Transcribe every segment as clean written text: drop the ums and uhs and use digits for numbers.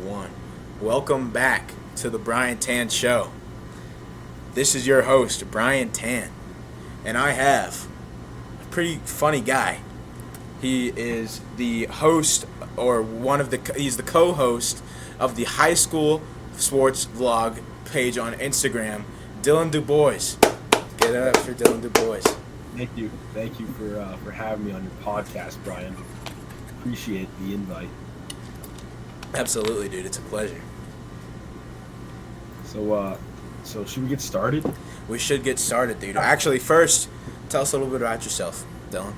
One. Welcome back to the BRYAN TANN Show. This is your host, BRYAN TANN, and I have a pretty funny guy. He is the host, or he's the co-host of the high school sports vlog page on Instagram, Dylan Dubois. Get it up for Dylan Dubois. Thank you for having me on your podcast, Brian. Appreciate the invite. Absolutely, dude. It's a pleasure. So should we get started? We should get started, dude. Actually, first, tell us a little bit about yourself, Dylan.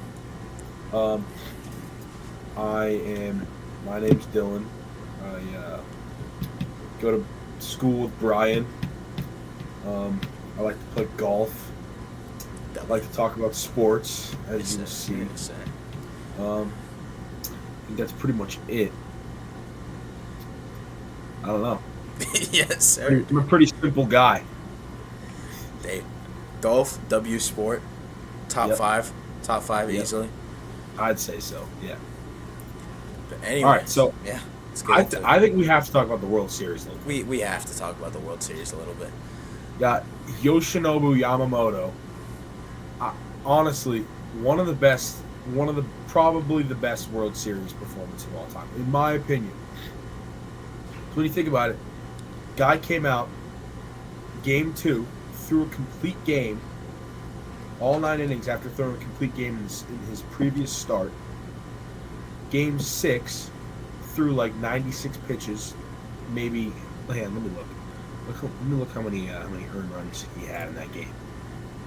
My name's Dylan. I go to school with Brian. I like to play golf. I like to talk about sports, as you see. I think that's pretty much it. I don't know. Yes, sir. I'm a pretty simple guy. Hey, golf, W sport, top five Yep. easily. I'd say so. Yeah. But anyway, All right. So yeah, let's get into it. I think we have to talk about the World Series. We have to talk about the World Series a little bit. Got Yoshinobu Yamamoto. Honestly, probably the best World Series performance of all time, in my opinion. So when you think about it, guy came out, game 2, threw a complete game, all 9 innings after throwing a complete game in his previous start. Game 6, threw like 96 pitches, maybe. Let me look. Let me look how many earned runs he had in that game.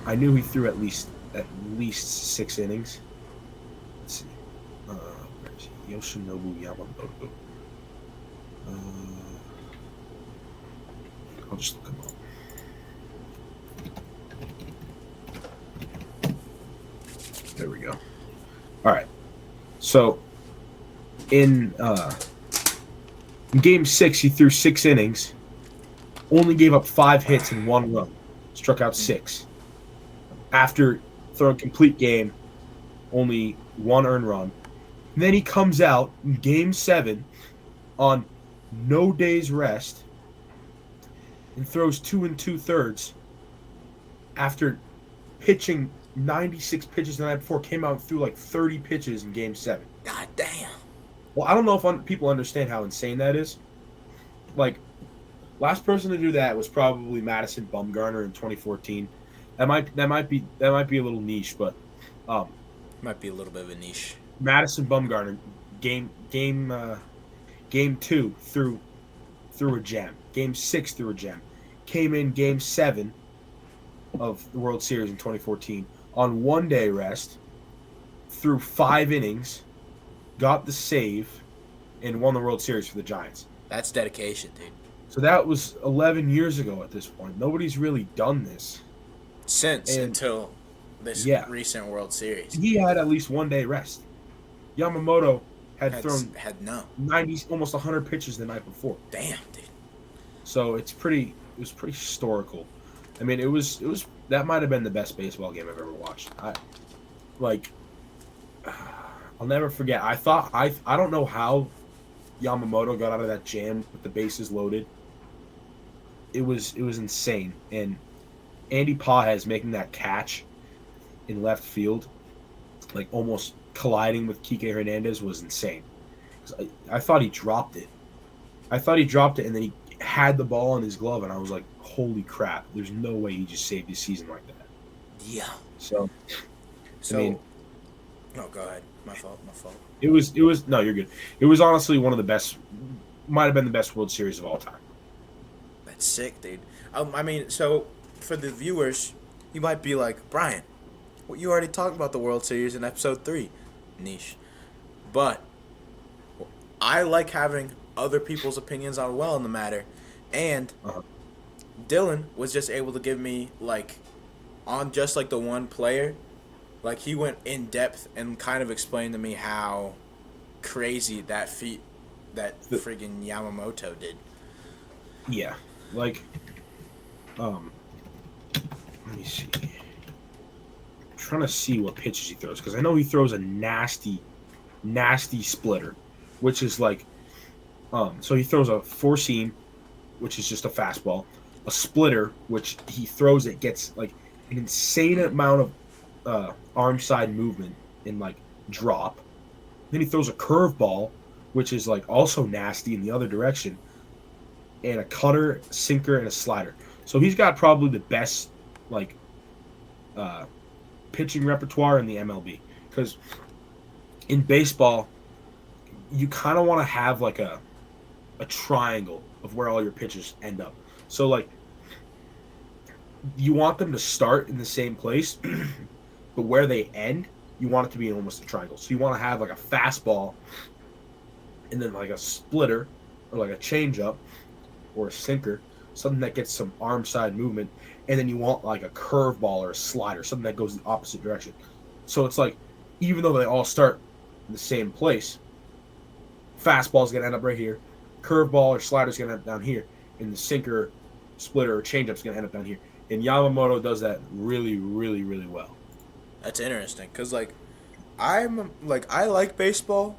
I knew he threw at least 6 innings. Let's see. Where is he? Yoshinobu Yamamoto. I'll just look him up. There we go. All right. So in game 6, he threw 6 innings, only gave up 5 hits and 1 run, struck out 6. After throwing a complete game, only 1 earned run. And then he comes out in game 7 on no days rest and throws 2 2/3 after pitching 96 pitches the night before. Came out and threw like 30 pitches in game 7. God damn. Well, I don't know if people understand how insane that is. Like, last person to do that was probably Madison Bumgarner in 2014. That might be a little niche, but Might be a little bit of a niche. Madison Bumgarner game 2 threw a gem. Game 6 threw a gem. Came in game 7 of the World Series in 2014 on 1 day rest, threw 5 innings, got the save, and won the World Series for the Giants. That's dedication, dude. So that was 11 years ago at this point. Nobody's really done this Until this recent World Series. He had at least 1 day rest. Yamamoto had thrown 90, almost 100 pitches the night before. Damn, dude. So it was pretty historical. I mean, it was that might have been the best baseball game I've ever watched. I'll never forget. I don't know how Yamamoto got out of that jam with the bases loaded. It was insane. And Andy Pages making that catch in left field, like almost colliding with Kike Hernandez, was insane. I thought he dropped it. And then he had the ball in his glove, and I was like, holy crap, there's no way he just saved his season like that. Yeah. So I mean, no, go ahead. My fault. It was no, you're good. It was honestly one of the best, might have been the best World Series of all time. That's sick, dude. I mean, so for the viewers, you might be like, Brian, well, you already talked about the World Series in episode 3. Niche. But I like having other people's opinions on in the matter. And Dylan was just able to give me, like, on just, like, the one player, like, he went in depth and kind of explained to me how crazy that feat that friggin' Yamamoto did. Yeah. Like, let me see. I'm trying to see what pitches he throws, because I know he throws a nasty splitter, which is like So he throws a four seam, which is just a fastball, a splitter, which he throws it gets like an insane amount of arm side movement and like drop. Then he throws a curveball, which is like also nasty in the other direction, and a cutter, sinker, and a slider. So he's got probably the best like uh, pitching repertoire in the MLB. Because in baseball, you kind of want to have like a triangle of where all your pitches end up. So like you want them to start in the same place, but where they end, you want it to be almost a triangle. So you want to have like a fastball, and then like a splitter, or like a changeup, or a sinker, something that gets some arm side movement, and then you want like a curveball or a slider, something that goes the opposite direction. So it's like, even though they all start in the same place, fastball's gonna end up right here, curveball or slider's gonna end up down here, and the sinker, splitter, or changeup's gonna end up down here. And Yamamoto does that really, really, really well. That's interesting, cause like, I like baseball.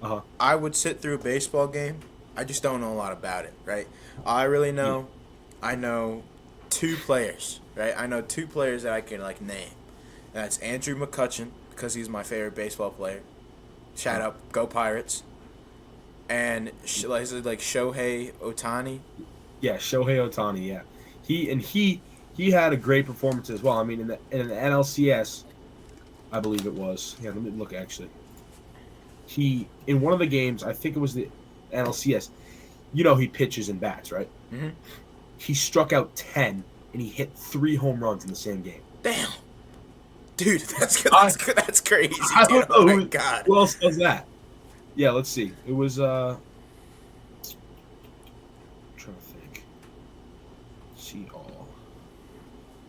Uh huh. I would sit through a baseball game. I just don't know a lot about it, right? I really Yeah. know. I know two players, right? I know two players that I can like name. And that's Andrew McCutchen because he's my favorite baseball player. Shout out, go Pirates! And is it like Shohei Ohtani? Yeah, Shohei Ohtani. Yeah, he had a great performance as well. I mean, in the NLCS, I believe it was. Yeah, let me look actually. He in one of the games, I think it was the NLCS. You know, he pitches and bats, right? Mm-hmm. He struck out 10 and he hit 3 home runs in the same game. Damn, dude, that's crazy. I Dude. don't know Oh my god. who else does that. Yeah, let's see. It was I'm trying to think. See all.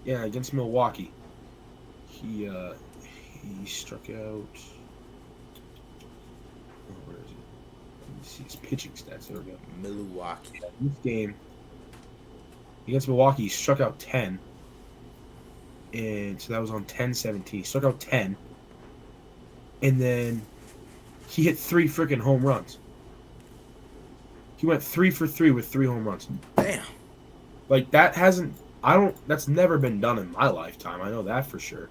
Yeah, against Milwaukee. He struck out. Oh, where is it? Let me see his pitching stats. There we go. Milwaukee. This game against Milwaukee, he struck out 10. And so that was on 10-17. He struck out 10. And then he hit 3 freaking home runs. He went 3 for 3 with 3 home runs. Damn. Like that's never been done in my lifetime. I know that for sure.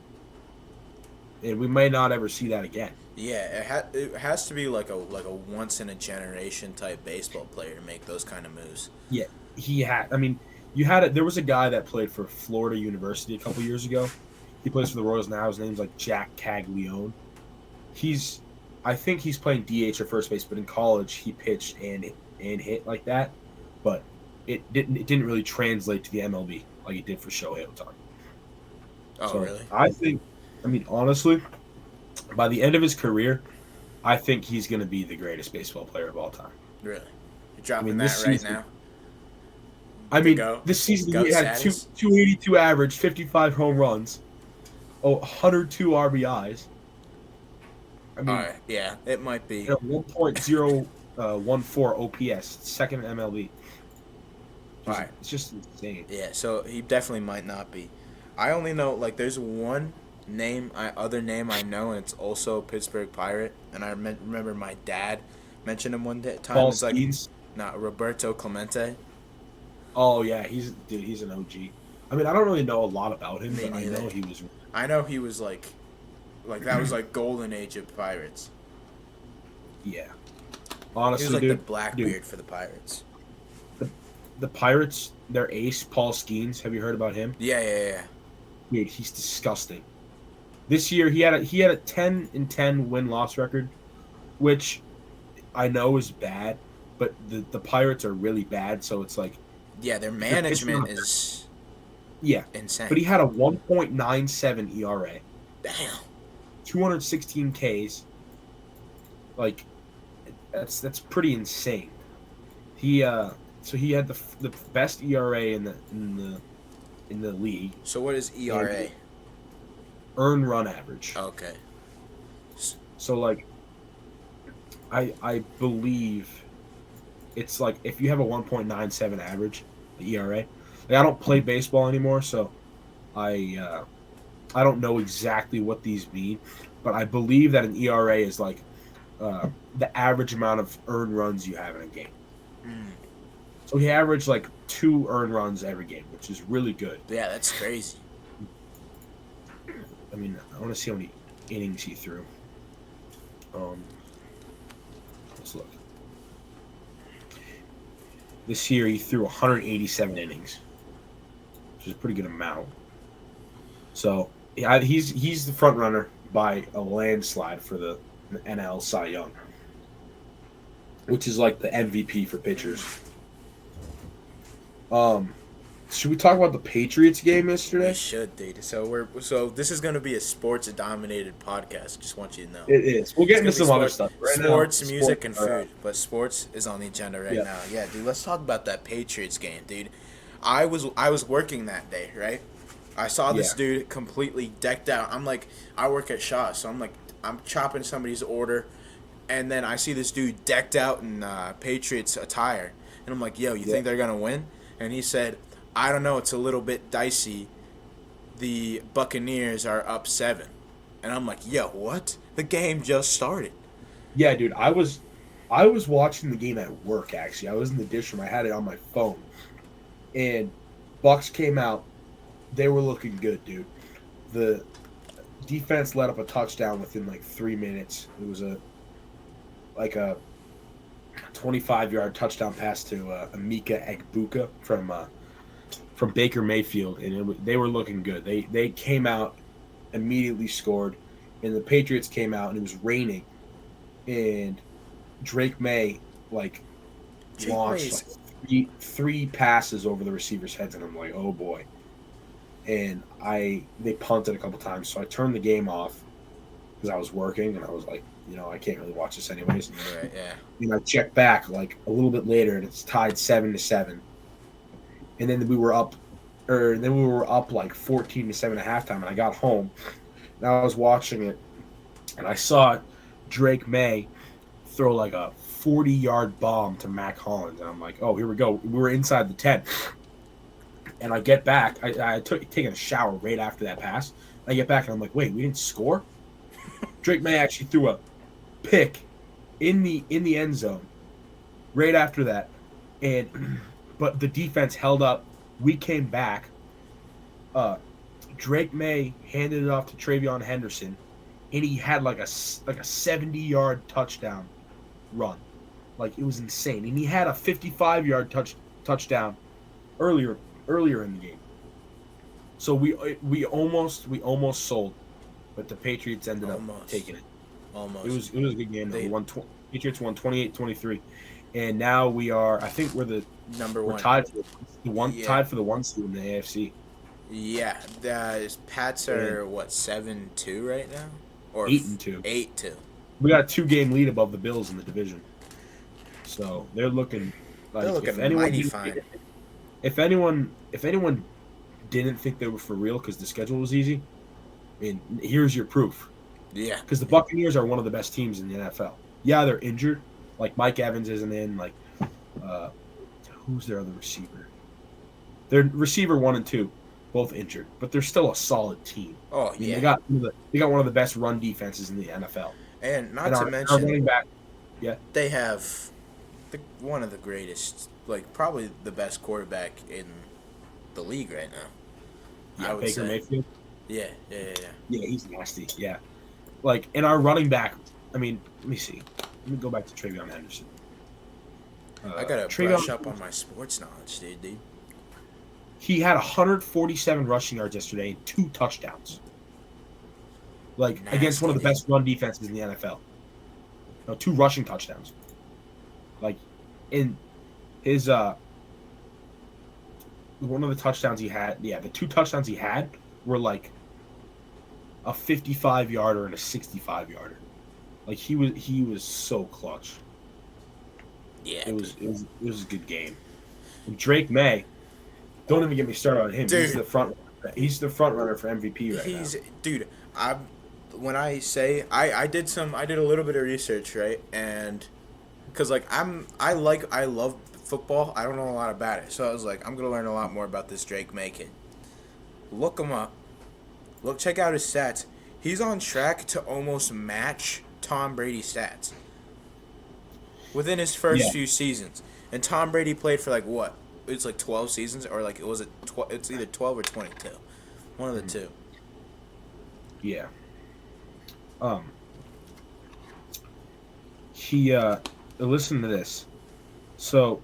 And we may not ever see that again. Yeah, it has to be like a once in a generation type baseball player to make those kind of moves. Yeah, he had. I mean, you had it. There was a guy that played for Florida University a couple years ago. He plays for the Royals now. His name's like Jack Caglione. I think he's playing DH or first base, but in college he pitched and hit like that. But it didn't really translate to the MLB like it did for Shohei Ohtani. Oh, So really? I mean, honestly, by the end of his career, I think he's going to be the greatest baseball player of all time. Really? You're dropping this that right season- now? I mean, Go. this season Go he had status. 282 average, 55 home runs, 102 RBIs. I mean, Yeah, it might be. 1.014 OPS, second in MLB. Alright. It's just insane. Yeah, so he definitely might not be. I only know like there's one other name I know, and it's also a Pittsburgh Pirate, and I remember my dad mentioned him one time. Paul It's like Skeens. Roberto Clemente. Oh yeah, he's an OG. I mean, I don't really know a lot about him, Me but neither. I know he was. I know he was like that was like golden age of Pirates. Yeah. He Honestly, was like dude, the Blackbeard for the Pirates. the Pirates, their ace, Paul Skeens. Have you heard about him? Yeah. Dude, he's disgusting. This year he had a 10-10 win-loss record, which I know is bad, but the Pirates are really bad, so it's like Yeah, their management is yeah. insane. But he had a 1.97 ERA, Damn. 216 Ks. Like that's pretty insane. He had the best ERA in the league. So what is ERA? Earned run average. Okay. So like I believe it's like if you have a 1.97 average, the ERA. Like I don't play baseball anymore, so I don't know exactly what these mean, but I believe that an ERA is like the average amount of earned runs you have in a game. Mm. So he averaged like 2 earned runs every game, which is really good. Yeah, that's crazy. I mean, I want to see how many innings he threw. Let's look. This year he threw 187 innings, which is a pretty good amount. So yeah, he's the front runner by a landslide for the NL Cy Young, which is like the MVP for pitchers. Should we talk about the Patriots game yesterday? We should, dude. So this is gonna be a sports dominated podcast. Just want you to know. It is. We'll get It's into gonna be some other stuff. Right sports, now, music, and sports, food. But sports is on the agenda right Yeah. now. Yeah, dude. Let's talk about that Patriots game, dude. I was working that day, right? I saw this Yeah. dude completely decked out. I'm like, I work at Shaw, so I'm chopping somebody's order, and then I see this dude decked out in Patriots attire, and I'm like, yo, you think they're gonna win? And he said, I don't know. It's a little bit dicey. The Buccaneers are up 7. And I'm like, yo, what? The game just started. Yeah, dude. I was watching the game at work. Actually, I was in the dish room. I had it on my phone, and Bucks came out. They were looking good, dude. The defense let up a touchdown within like 3 minutes. It was a 25-yard touchdown pass to Emeka Egbuka from Baker Mayfield, and they were looking good. They came out, immediately scored, and the Patriots came out, and it was raining, and Drake May launched three passes over the receivers' heads, and I'm like, oh boy. And they punted a couple times, so I turned the game off because I was working, and I was like, I can't really watch this anyways. Right, yeah. And I checked back like a little bit later, and it's tied 7-7. And then we were up like 14-7 at halftime. And I got home, and I was watching it, and I saw Drake May throw like a 40-yard bomb to Mac Hollins, and I'm like, oh, here we go. We were inside the 10, and I get back. I taken a shower right after that pass. I get back, and I'm like, wait, we didn't score? Drake May actually threw a pick in the end zone right after that, but the defense held up. We came back. Drake May handed it off to Travion Henderson, and he had like a 70-yard touchdown run. Like, it was insane. And he had a 55-yard touchdown earlier in the game. So we almost sold, but the Patriots ended up taking it. Almost. It was a good game. Patriots won 28-23, and now I think we're the number one. We're tied for the 1 seed in the AFC. Yeah, Pats are 7-2 right now, or 8-2. 8-2. We got a 2-game lead above the Bills in the division, so they're looking mighty fine. If anyone didn't think they were for real because the schedule was easy, I mean, here's your proof. Yeah, because the Buccaneers are one of the best teams in the NFL. Yeah, they're injured. Like, Mike Evans isn't in. Like, who's their other receiver? Their receiver 1 and 2, both injured, but they're still a solid team. Oh, I mean, yeah. They got one of the best run defenses in the NFL. And not our to mention, running back, they have one of the greatest, like probably the best quarterback in the league right now. Yeah, Baker Mayfield. Yeah. Yeah, he's nasty. Yeah, like, in our running back. I mean, let me see. Let me go back to Travion Henderson. I gotta brush up on my sports knowledge, dude. He had 147 rushing yards yesterday and 2 touchdowns. Like, nasty, against one of the best run defenses in the NFL. No, 2 rushing touchdowns. Like, in his one of the touchdowns he had, the 2 touchdowns he had were like a 55-yarder and a 65-yarder. Like, he was so clutch. Yeah, it was a good game. And Drake May, don't even get me started on him. Dude. He's the front runner for MVP right now. Dude, when I say I did a little bit of research, right? And because like I love football. I don't know a lot about it, so I was like, I'm gonna learn a lot more about this Drake May kid. Look him up. Check out his stats. He's on track to almost match Tom Brady's stats. within his first Yeah. few seasons. And Tom Brady played for like what? It's like 12 seasons, or like it's either 12 or 22, one of the two. Yeah. Um. He listen to this. So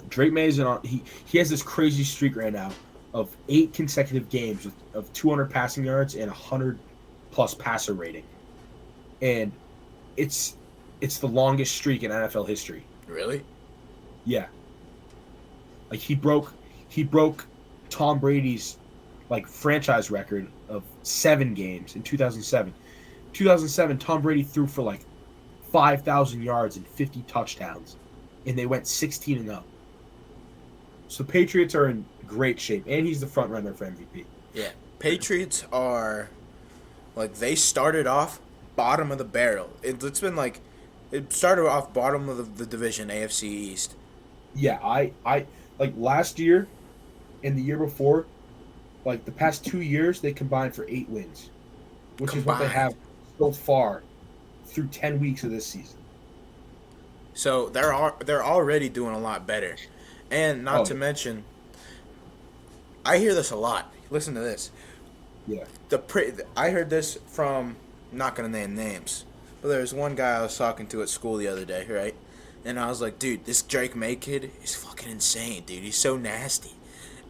Drake May is he has this crazy streak right now of 8 consecutive games of 200 passing yards and 100 plus passer rating, and it's the longest streak in NFL history. Really? Yeah. Like he broke Tom Brady's like franchise record of 7 games in 2007. 2007, Tom Brady threw for like 5,000 yards and 50 touchdowns, and they went 16-0. So Patriots are in great shape, and he's the front runner for MVP. Yeah. Patriots are like they started off bottom of the barrel. It's been like it started off bottom of the division, AFC East. Yeah, I like last year and the year before, like the past 2 years, they combined for 8 wins, which is what they have so far through 10 weeks of this season. So they're already doing a lot better, and not to mention, I hear this a lot. Listen to this. Yeah. I heard this from, not gonna name names, but there was one guy I was talking to at school the other day, right? And I was like, dude, this Drake May kid is fucking insane, dude. He's so nasty.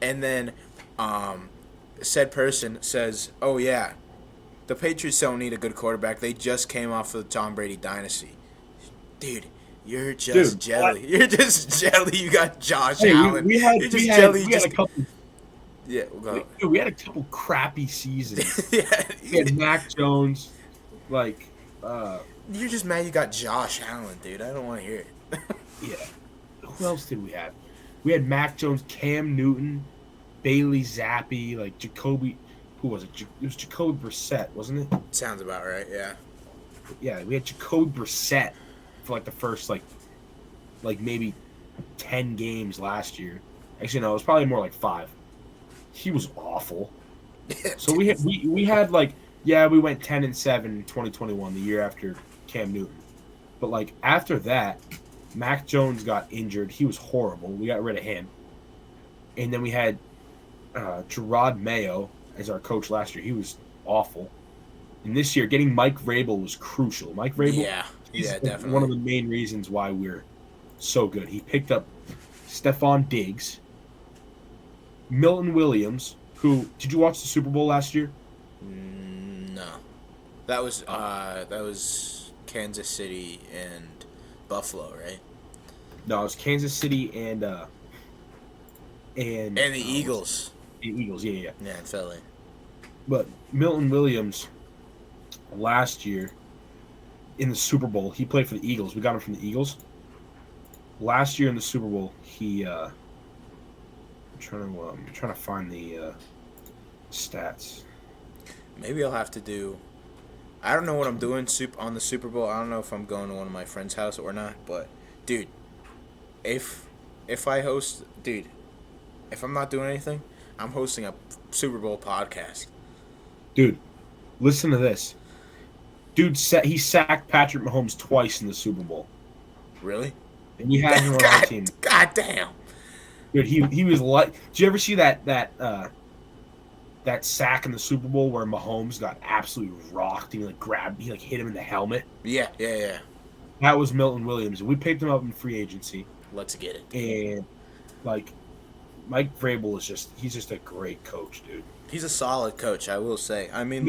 And then, said person says, oh yeah, the Patriots don't need a good quarterback. They just came off of the Tom Brady dynasty. Dude, you're just jelly. You're just jelly. You got Josh Allen. We had a couple. Yeah, we'll go. We had a couple crappy seasons. Yeah. We had Mac Jones, like. You're just mad you got Josh Allen, dude. I don't want to hear it. Yeah. Who else did we have? We had Mac Jones, Cam Newton, Bailey Zappi, like Jacoby. Who was it? It was Jacoby Brissett, wasn't it? Sounds about right, yeah. Yeah, we had Jacoby Brissett for like the first like maybe 10 games last year. Actually, no, it was probably more like 5. He was awful. So we had like we went 10-7 in 2021, the year after Cam Newton. But like after that, Mac Jones got injured. He was horrible. We got rid of him. And then we had Gerard Mayo as our coach last year. He was awful. And this year, getting Mike Vrabel was crucial. Mike Vrabel, definitely one of the main reasons why we're so good. He picked up Stephon Diggs, Milton Williams, who did you watch the Super Bowl last year? No, that was Kansas City and Buffalo, right? No, it was Kansas City and the Eagles. The Eagles, yeah, in Philly. But Milton Williams, last year in the Super Bowl, he played for the Eagles. We got him from the Eagles. Last year in the Super Bowl, he I'm trying to find the stats. Maybe I'll have to do. I don't know what I'm doing on the Super Bowl. I don't know if I'm going to one of my friends' house or not. But, dude, if I host, dude, if I'm not doing anything, I'm hosting a Super Bowl podcast. Dude, listen to this. Dude, he sacked Patrick Mahomes twice in the Super Bowl. Really? And we had him on our team. God damn. Dude, he was like. Did you ever see that sack in the Super Bowl where Mahomes got absolutely rocked and he hit him in the helmet? Yeah. That was Milton Williams, and we picked him up in free agency. Let's get it. And Mike Vrabel he's just a great coach, dude. He's a solid coach, I will say. I mean,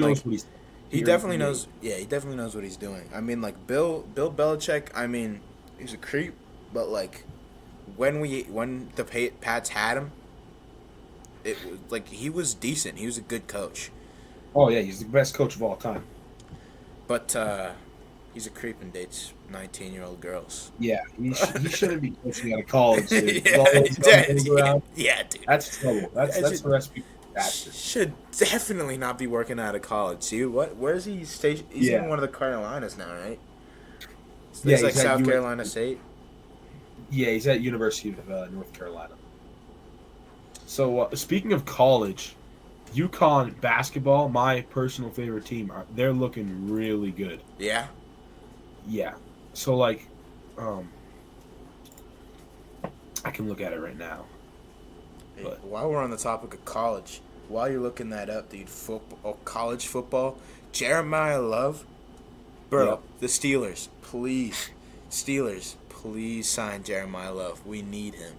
he definitely knows. Yeah, he definitely knows what he's doing. I mean, like Bill Belichick. I mean, he's a creep, but like when the Pats had him, it was like he was decent. He was a good coach. Oh yeah, he's the best coach of all time. But he's a creep and dates 19-year-old girls. Yeah, he shouldn't be coaching out of college. Dude. Yeah, dude. That's trouble. That's the recipe. Should definitely not be working out of college. See where is he stationed? He's in one of the Carolinas now, right? He's like South Carolina State. Yeah, he's at University of North Carolina. So speaking of college, UConn basketball, my personal favorite team, they're looking really good. Yeah. Yeah, So like, um, I can look at it right now. Hey, But while we're on the topic of college, while you're looking that up, dude, college football, Jeremiah Love, bro, yep, the Steelers, please, Steelers, please sign Jeremiah Love. We need him,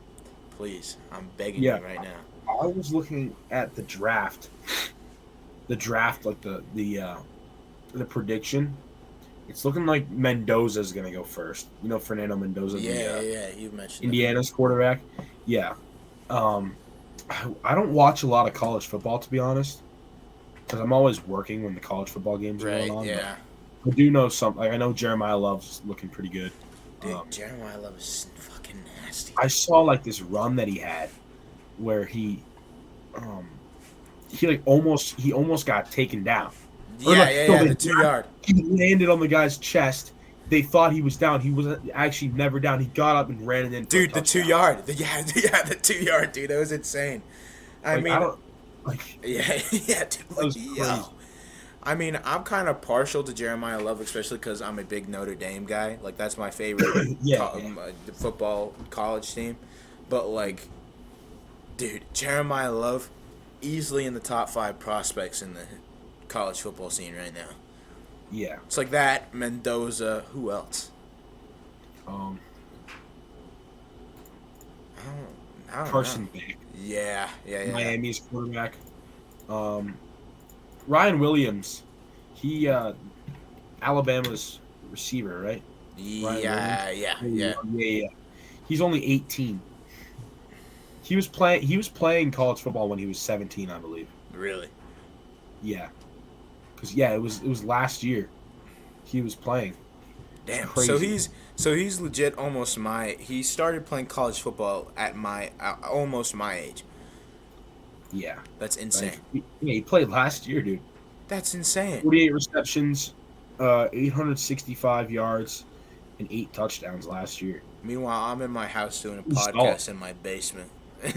please. I'm begging yeah. you right now. I was looking at the draft. The draft, like the prediction. It's looking like Mendoza's gonna go first. You know, Fernando Mendoza, Yeah, the yeah, yeah. You mentioned it. Indiana's quarterback. Yeah. Um, I don't watch a lot of college football, to be honest, because I'm always working when the college football games are going Right, on. But yeah. I do know some. Like I know Jeremiah Love's looking pretty good. Dude, Jeremiah Love is fucking nasty. I saw like this run that he had where um, he almost got taken down. Or Yeah, like, yeah, no, yeah. The 2 yard. he landed on the guy's chest. They thought he was down. He was actually never down. He got up and ran it in for a Dude, the touchdown. 2 yard. Yeah, yeah, the 2 yard, dude. That was insane. I Like I mean, don't like yeah, yeah, dude. that Like, was crazy. yo. I mean, I'm kind of partial to Jeremiah Love, especially because I'm a big Notre Dame guy. Like, that's my favorite Yeah, yeah. football college team. But, like, dude, Jeremiah Love, easily in the top 5 prospects in the college football scene right now. Yeah. It's like that, Mendoza, who else? Um, I don't Carson know. Beck, Yeah, yeah, yeah. Miami's quarterback. Um, Ryan Williams, he Alabama's receiver, right? Ryan Yeah, yeah, yeah. Yeah. He's only 18. He was playing college football when he was 17, I believe. Really? Yeah. Cuz yeah, it was last year he was playing. It's Damn. crazy. So he's legit almost he started playing college football at almost my age. Yeah. That's Like, insane. he played last year, dude. That's insane. 48 receptions, 865 yards and 8 touchdowns last year. Meanwhile, I'm in my house doing a He's podcast in my basement. and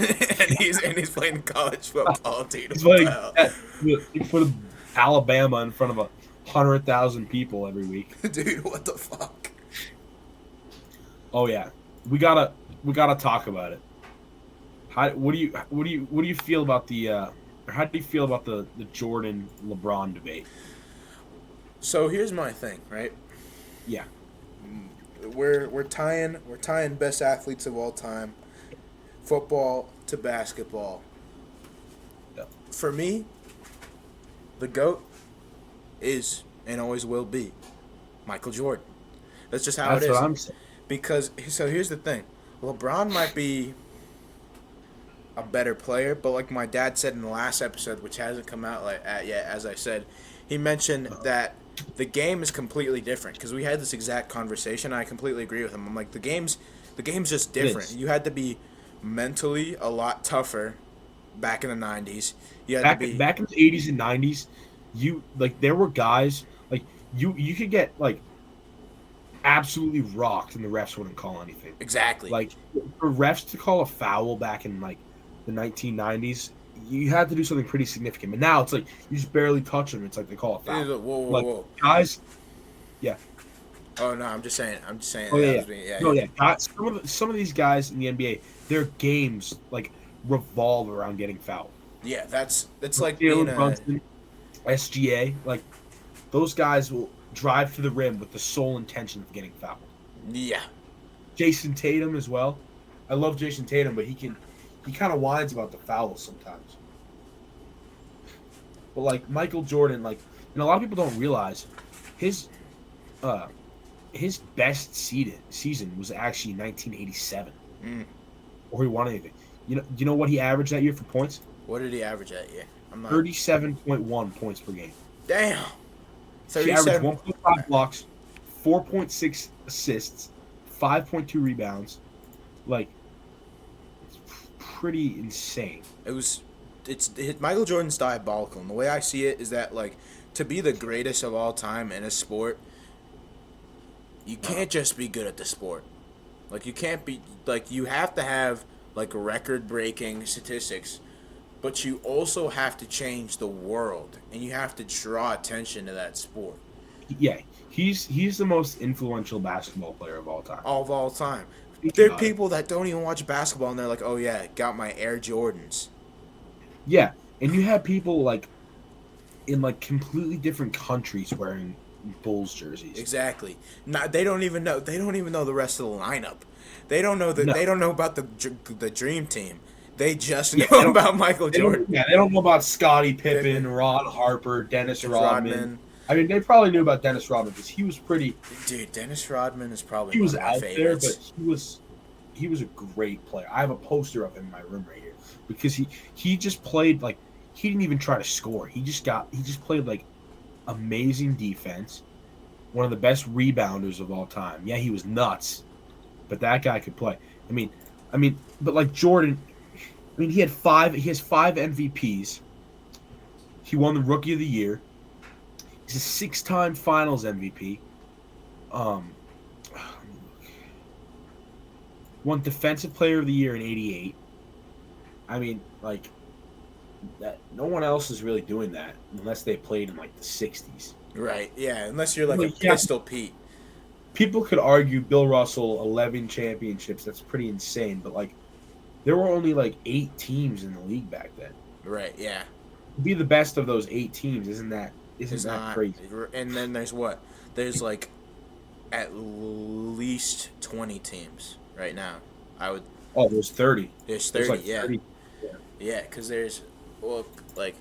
he's playing college football, dude. He's What the like hell? he put Alabama in front of 100,000 people every week. Dude, what the fuck? Oh yeah, we gotta talk about it. What do you feel about how do you feel about the Jordan LeBron debate? So here's my thing, right? Yeah, We're tying best athletes of all time, football to basketball. yeah. For me, the GOAT is and always will be Michael Jordan. That's just how That's it is. what I'm saying. Because so here's the thing, LeBron might be a better player, but like my dad said in the last episode, which hasn't come out yet, as I said, he mentioned that the game is completely different. Because we had this exact conversation, and I completely agree with him. I'm like, the game's just different. You had to be mentally a lot tougher back in the '90s. You had to be Back in the 80s and 90s, there were guys like you could get like absolutely rocked and the refs wouldn't call anything. exactly. Like for refs to call a foul back in like the 1990s, you had to do something pretty significant. But now it's like you just barely touch them. It's like they call a foul. Whoa, Like whoa. guys, yeah. Oh no, I'm just saying. Oh yeah, Yeah. no, yeah. Some of these guys in the NBA, their games like revolve around getting fouled. Yeah, that's like Jalen being a Brunson, SGA, like those guys will drive to the rim with the sole intention of getting fouled. yeah. Jason Tatum as well. I love Jason Tatum, but he kind of whines about the fouls sometimes. But like Michael Jordan, like, and a lot of people don't realize his best season was actually 1987, or he won anything. Do you know what he averaged that year for points? What did he average that year? I'm not 37.1 points per game. Damn. He averaged 37. 1.5 blocks, 4.6 assists, 5.2 rebounds. Like, it's pretty insane. It's Michael Jordan's diabolical, and the way I see it is that, like, to be the greatest of all time in a sport, you can't just be good at the sport. Like, you can't be like, you have to have like record-breaking statistics, but you also have to change the world, and you have to draw attention to that sport. Yeah, he's the most influential basketball player of all time. Of all time. Think There are about it. people that don't even watch basketball and they're like, oh yeah, got my Air Jordans. Yeah, and you have people like in like completely different countries wearing Bulls jerseys. Exactly. Not, they don't even know. They don't even know the rest of the lineup. They don't know that. No, They don't know about the dream team. They just yeah, know about Michael they don't. Jordan. Yeah, they don't know about Scottie Pippen, Pippen, Ron Harper, Dennis Dennis Rodman. Rodman. I mean, they probably knew about Dennis Rodman because he was pretty. Dude, Dennis Rodman is probably He one was of my out there, but favorites. he was a great player. I have a poster of him in my room right here because he just played like he didn't even try to score. He just played like amazing defense. One of the best rebounders of all time. Yeah, he was nuts, but that guy could play. But like Jordan, I mean, he has 5 MVPs. He won the Rookie of the Year. He's a 6-time Finals MVP. Won Defensive Player of the Year in '88. I mean, like that. No one else is really doing that unless they played in like the '60s. Right. Yeah. Unless you're like a Like, yeah, Pistol Pete. people could argue Bill Russell 11 championships. That's pretty insane. But like, there were only like 8 teams in the league back then. Right. Yeah. To be the best of those 8 teams isn't that It's not. crazy? And then there's what? There's like at least 20 teams right now. I would. Oh, there's 30. There's There's 30. like Yeah. 30. Yeah. Because there's, well, like.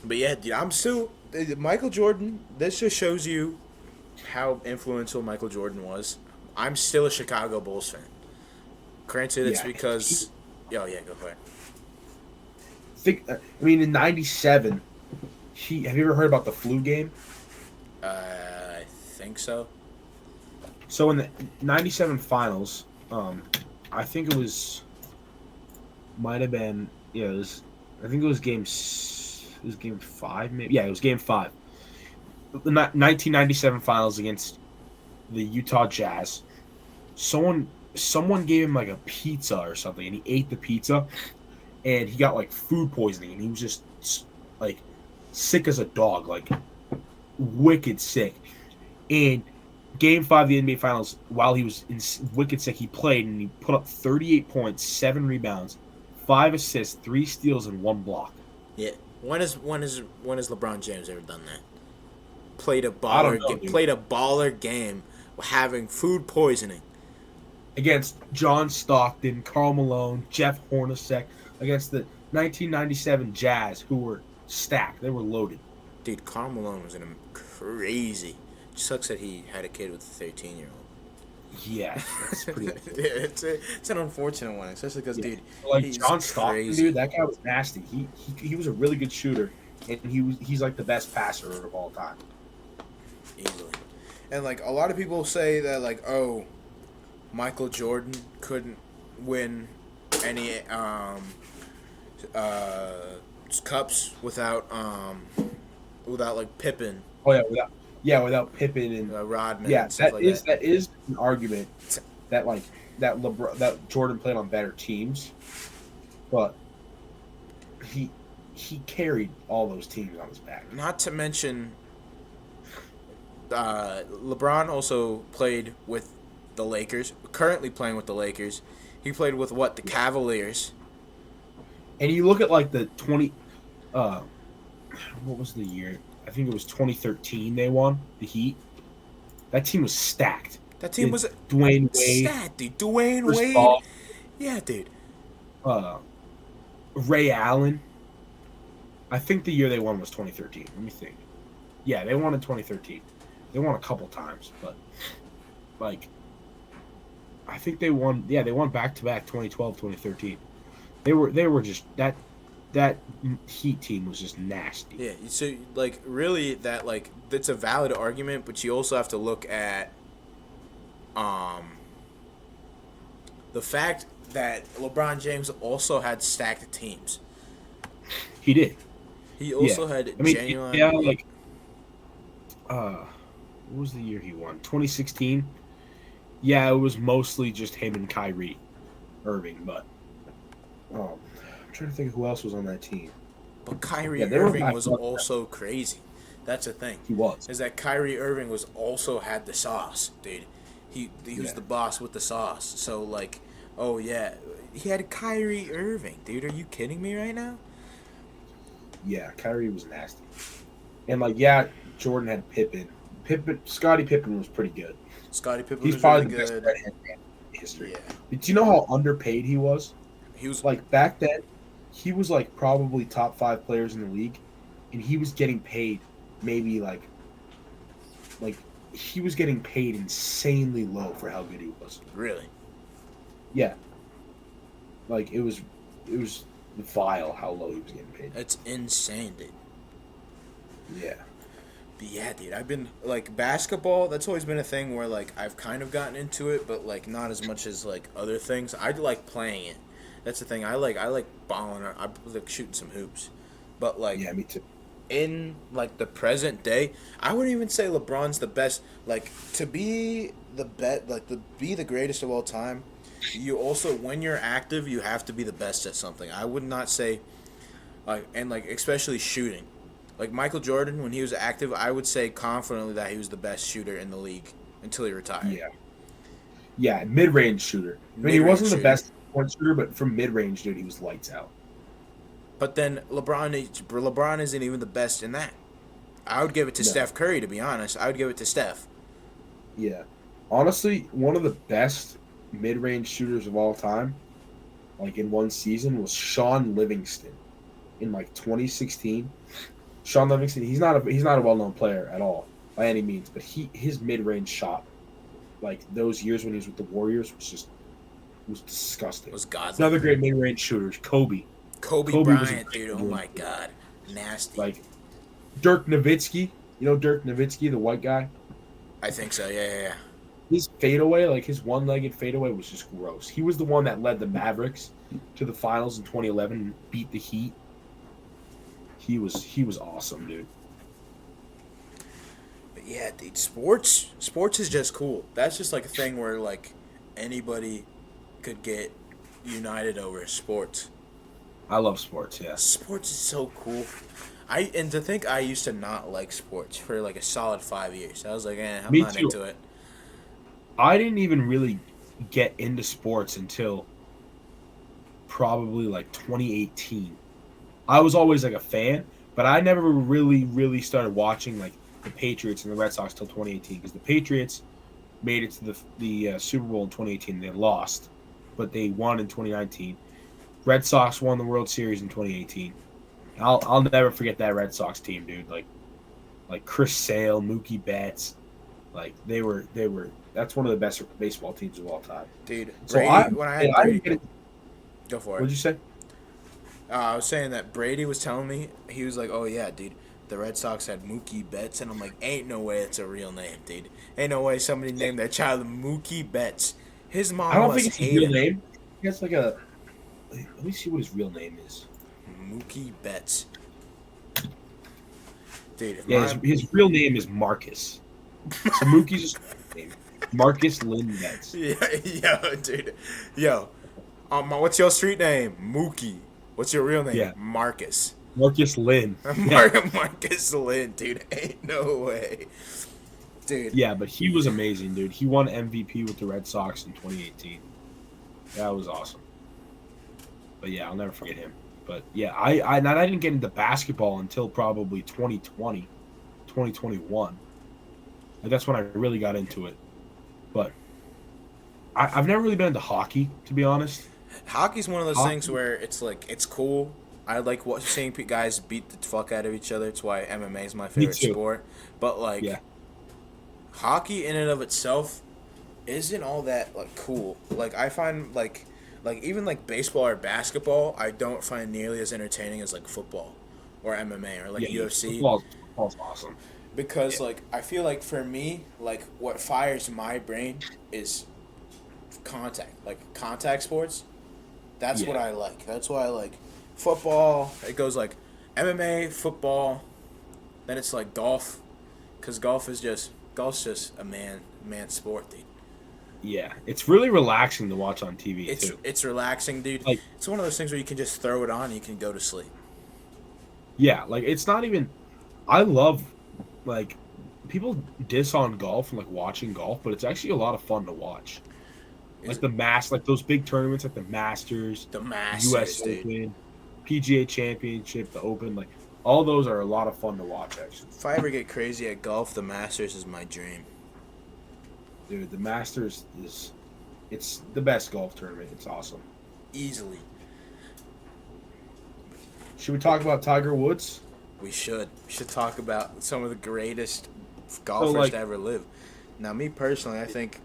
But yeah, dude, I'm still Michael Jordan. This just shows you how influential Michael Jordan was. I'm still a Chicago Bulls fan. Granted, it's Yeah. because. Oh yeah, go ahead. In '97, have you ever heard about the flu game? I think so. So in the '97 finals, I think it was might have been I think it was game 5 maybe. Yeah, it was game 5. The 1997 finals against the Utah Jazz. Someone gave him like a pizza or something, and he ate the pizza, and he got like food poisoning, and he was just like sick as a dog, like wicked sick. And game 5 of the NBA Finals, while he was wicked sick, he played and he put up 38 points, 7 rebounds, 5 assists, 3 steals, and 1 block. Yeah. When has LeBron James ever done that? Played a I don't baller. know, dude. Played a baller game, having food poisoning. Against John Stockton, Karl Malone, Jeff Hornacek, against the 1997 Jazz, who were stacked. They were loaded. Dude, Karl Malone was crazy. Sucks that he had a kid with a 13-year-old. Yeah, that's pretty. It's an unfortunate one, especially because, dude, Like he's John Stockton, crazy. dude, that guy was nasty. He was a really good shooter, and he's like the best passer of all time. Easily. And like a lot of people say that like, oh, Michael Jordan couldn't win any cups without like Pippen, Oh without Pippen and Rodman, yeah, and stuff like that. that is an argument that like that Jordan played on better teams, but he carried all those teams on his back. Not to mention, LeBron also played with the Lakers. Currently playing with the Lakers. He played with what? The Cavaliers. And you look at like the 20, what was the year? I think it was 2013. They won the Heat. That team was stacked. That team was Dwayne Wade, stat, dude. Dwayne Chris Wade. Paul, Yeah, dude. Ray Allen. I think the year they won was 2013. Let me think. Yeah, they won in 2013. They won a couple times, but like I think they won. Yeah, they won back to back 2012, 2013. They were just that Heat team was just nasty. Yeah, so like really that like that's a valid argument, but you also have to look at the fact that LeBron James also had stacked teams. He did. He also had genuine. yeah, like what was the year he won? 2016. Yeah, it was mostly just him and Kyrie Irving, but I'm trying to think of who else was on that team. But Kyrie Yeah, they were Irving back was up. also crazy. That's the thing. He was. Is that Kyrie Irving was also had the sauce, dude. He was Yeah. the boss with the sauce. So like, oh yeah, he had Kyrie Irving, dude. Are you kidding me right now? Yeah, Kyrie was nasty. And like, yeah, Jordan had Pippen. Scottie Pippen was pretty good. Scottie Pippen He's was probably really the best good. redhead man in history. Yeah, Do you know how underpaid he was? he was. Like back then, he was like probably top 5 players in the league, and he was getting paid maybe like he was getting paid insanely low for how good he was. Really? Yeah, like it was vile how low he was getting paid. That's insane, dude. Yeah, But yeah, dude, I've been like basketball. That's always been a thing where like I've kind of gotten into it, but like not as much as like other things. I like playing it. That's the thing. I like balling. I like shooting some hoops, but like yeah, me too. in like the present day, I wouldn't even say LeBron's the best. Like to be the greatest of all time. You also, when you're active, you have to be the best at something. I would not say, like, and like especially shooting. Like Michael Jordan, when he was active, I would say confidently that he was the best shooter in the league until he retired. Yeah, yeah, mid-range shooter. I mean, he Mid-range wasn't shooter. the best point shooter, but from mid-range, dude, he was lights out. But then LeBron isn't even the best in that. I would give it to No. Steph Curry, to be honest. I would give it to Steph. Yeah, honestly, one of the best mid-range shooters of all time, like in one season, was Sean Livingston in like 2016. Sean Livingston, he's not a well-known player at all by any means, but his mid-range shot, like those years when he was with the Warriors, was disgusting. It was godly. Another great mid-range shooter, Kobe. Kobe Kobe was Bryant, a dude. great Oh my mid-range God, nasty. Like Dirk Nowitzki. You know Dirk Nowitzki, the white guy? I think so. Yeah. His fadeaway, like his one-legged fadeaway, was just gross. He was the one that led the Mavericks to the finals in 2011 and beat the Heat. He was awesome, dude. But yeah, dude, sports is just cool. That's just like a thing where like anybody could get united over sports. I love sports, yes. Sports is so cool. And to think I used to not like sports for like a solid 5 years. I was like, I'm Me not too. into it. I didn't even really get into sports until probably like 2018. I was always like a fan, but I never really started watching like the Patriots and the Red Sox till 2018 because the Patriots made it to the Super Bowl in 2018. They lost, but they won in 2019. Red Sox won the World Series in 2018. I'll never forget that Red Sox team, dude. Like Chris Sale, Mookie Betts, like they were. That's one of the best baseball teams of all time. Dude, So Brady, when I had I Brady, didn't get it. go for What'd it. you say? I was saying that Brady was telling me, he was like, oh yeah, dude, the Red Sox had Mookie Betts. And I'm like, ain't no way it's a real name, dude. Ain't no way somebody named their child Mookie Betts. His mom I don't must think it's his hate real him. name. He has like a. Let me see what his real name is. Mookie Betts. Dude, if Yeah, his real name is Marcus. So Mookie's name, Marcus Lynn Betts. yo, dude. Yo, what's your street name? Mookie. What's your real name? Yeah. Marcus. Marcus Lynn. Yeah. Marcus Lynn, dude. Ain't no way. Dude. Yeah, but he was amazing, dude. He won MVP with the Red Sox in 2018. That was awesome. But yeah, I'll never forget him. But yeah, I didn't get into basketball until probably 2020, 2021. Like, that's when I really got into it. But I've never really been into hockey, to be honest. Hockey's one of those things where it's like, it's cool. I like seeing guys beat the fuck out of each other. It's why MMA is my favorite too. sport. But like, Yeah. hockey in and of itself isn't all that like cool. Like I find like even like baseball or basketball, I don't find nearly as entertaining as like football or MMA or like UFC. Football's awesome. Because like I feel like for me, like what fires my brain is contact sports. That's what I like. That's why I like football. It goes like MMA, football, then it's like golf, because golf's just a man sport, dude. Yeah, it's really relaxing to watch on TV too. It's relaxing, dude. Like, it's one of those things where you can just throw it on and you can go to sleep. yeah, like it's not even. I love like people diss on golf and like watching golf, but it's actually a lot of fun to watch. Is Like it like those big tournaments, like the Masters, the the Masters, U.S. dude? Open, PGA Championship, the Open, like all those are a lot of fun to watch. Actually, If I ever get crazy at golf, the Masters is my dream. dude, the Masters it's the best golf tournament. It's awesome. Easily. Should we talk about Tiger Woods? We should. We should talk about some of the greatest So golfers like, to ever live. Now, me personally, I think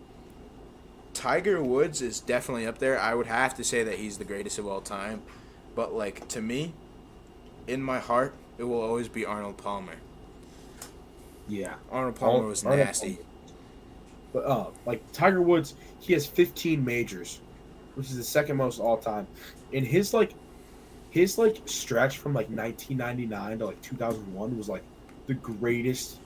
Tiger Woods is definitely up there. I would have to say that he's the greatest of all time. But, like, to me, in my heart, it will always be Arnold Palmer. yeah, Arnold Palmer was Arnold nasty. Palmer. But like Tiger Woods, he has 15 majors, which is the second most all time. And his stretch from like 1999 to like 2001 was like the greatest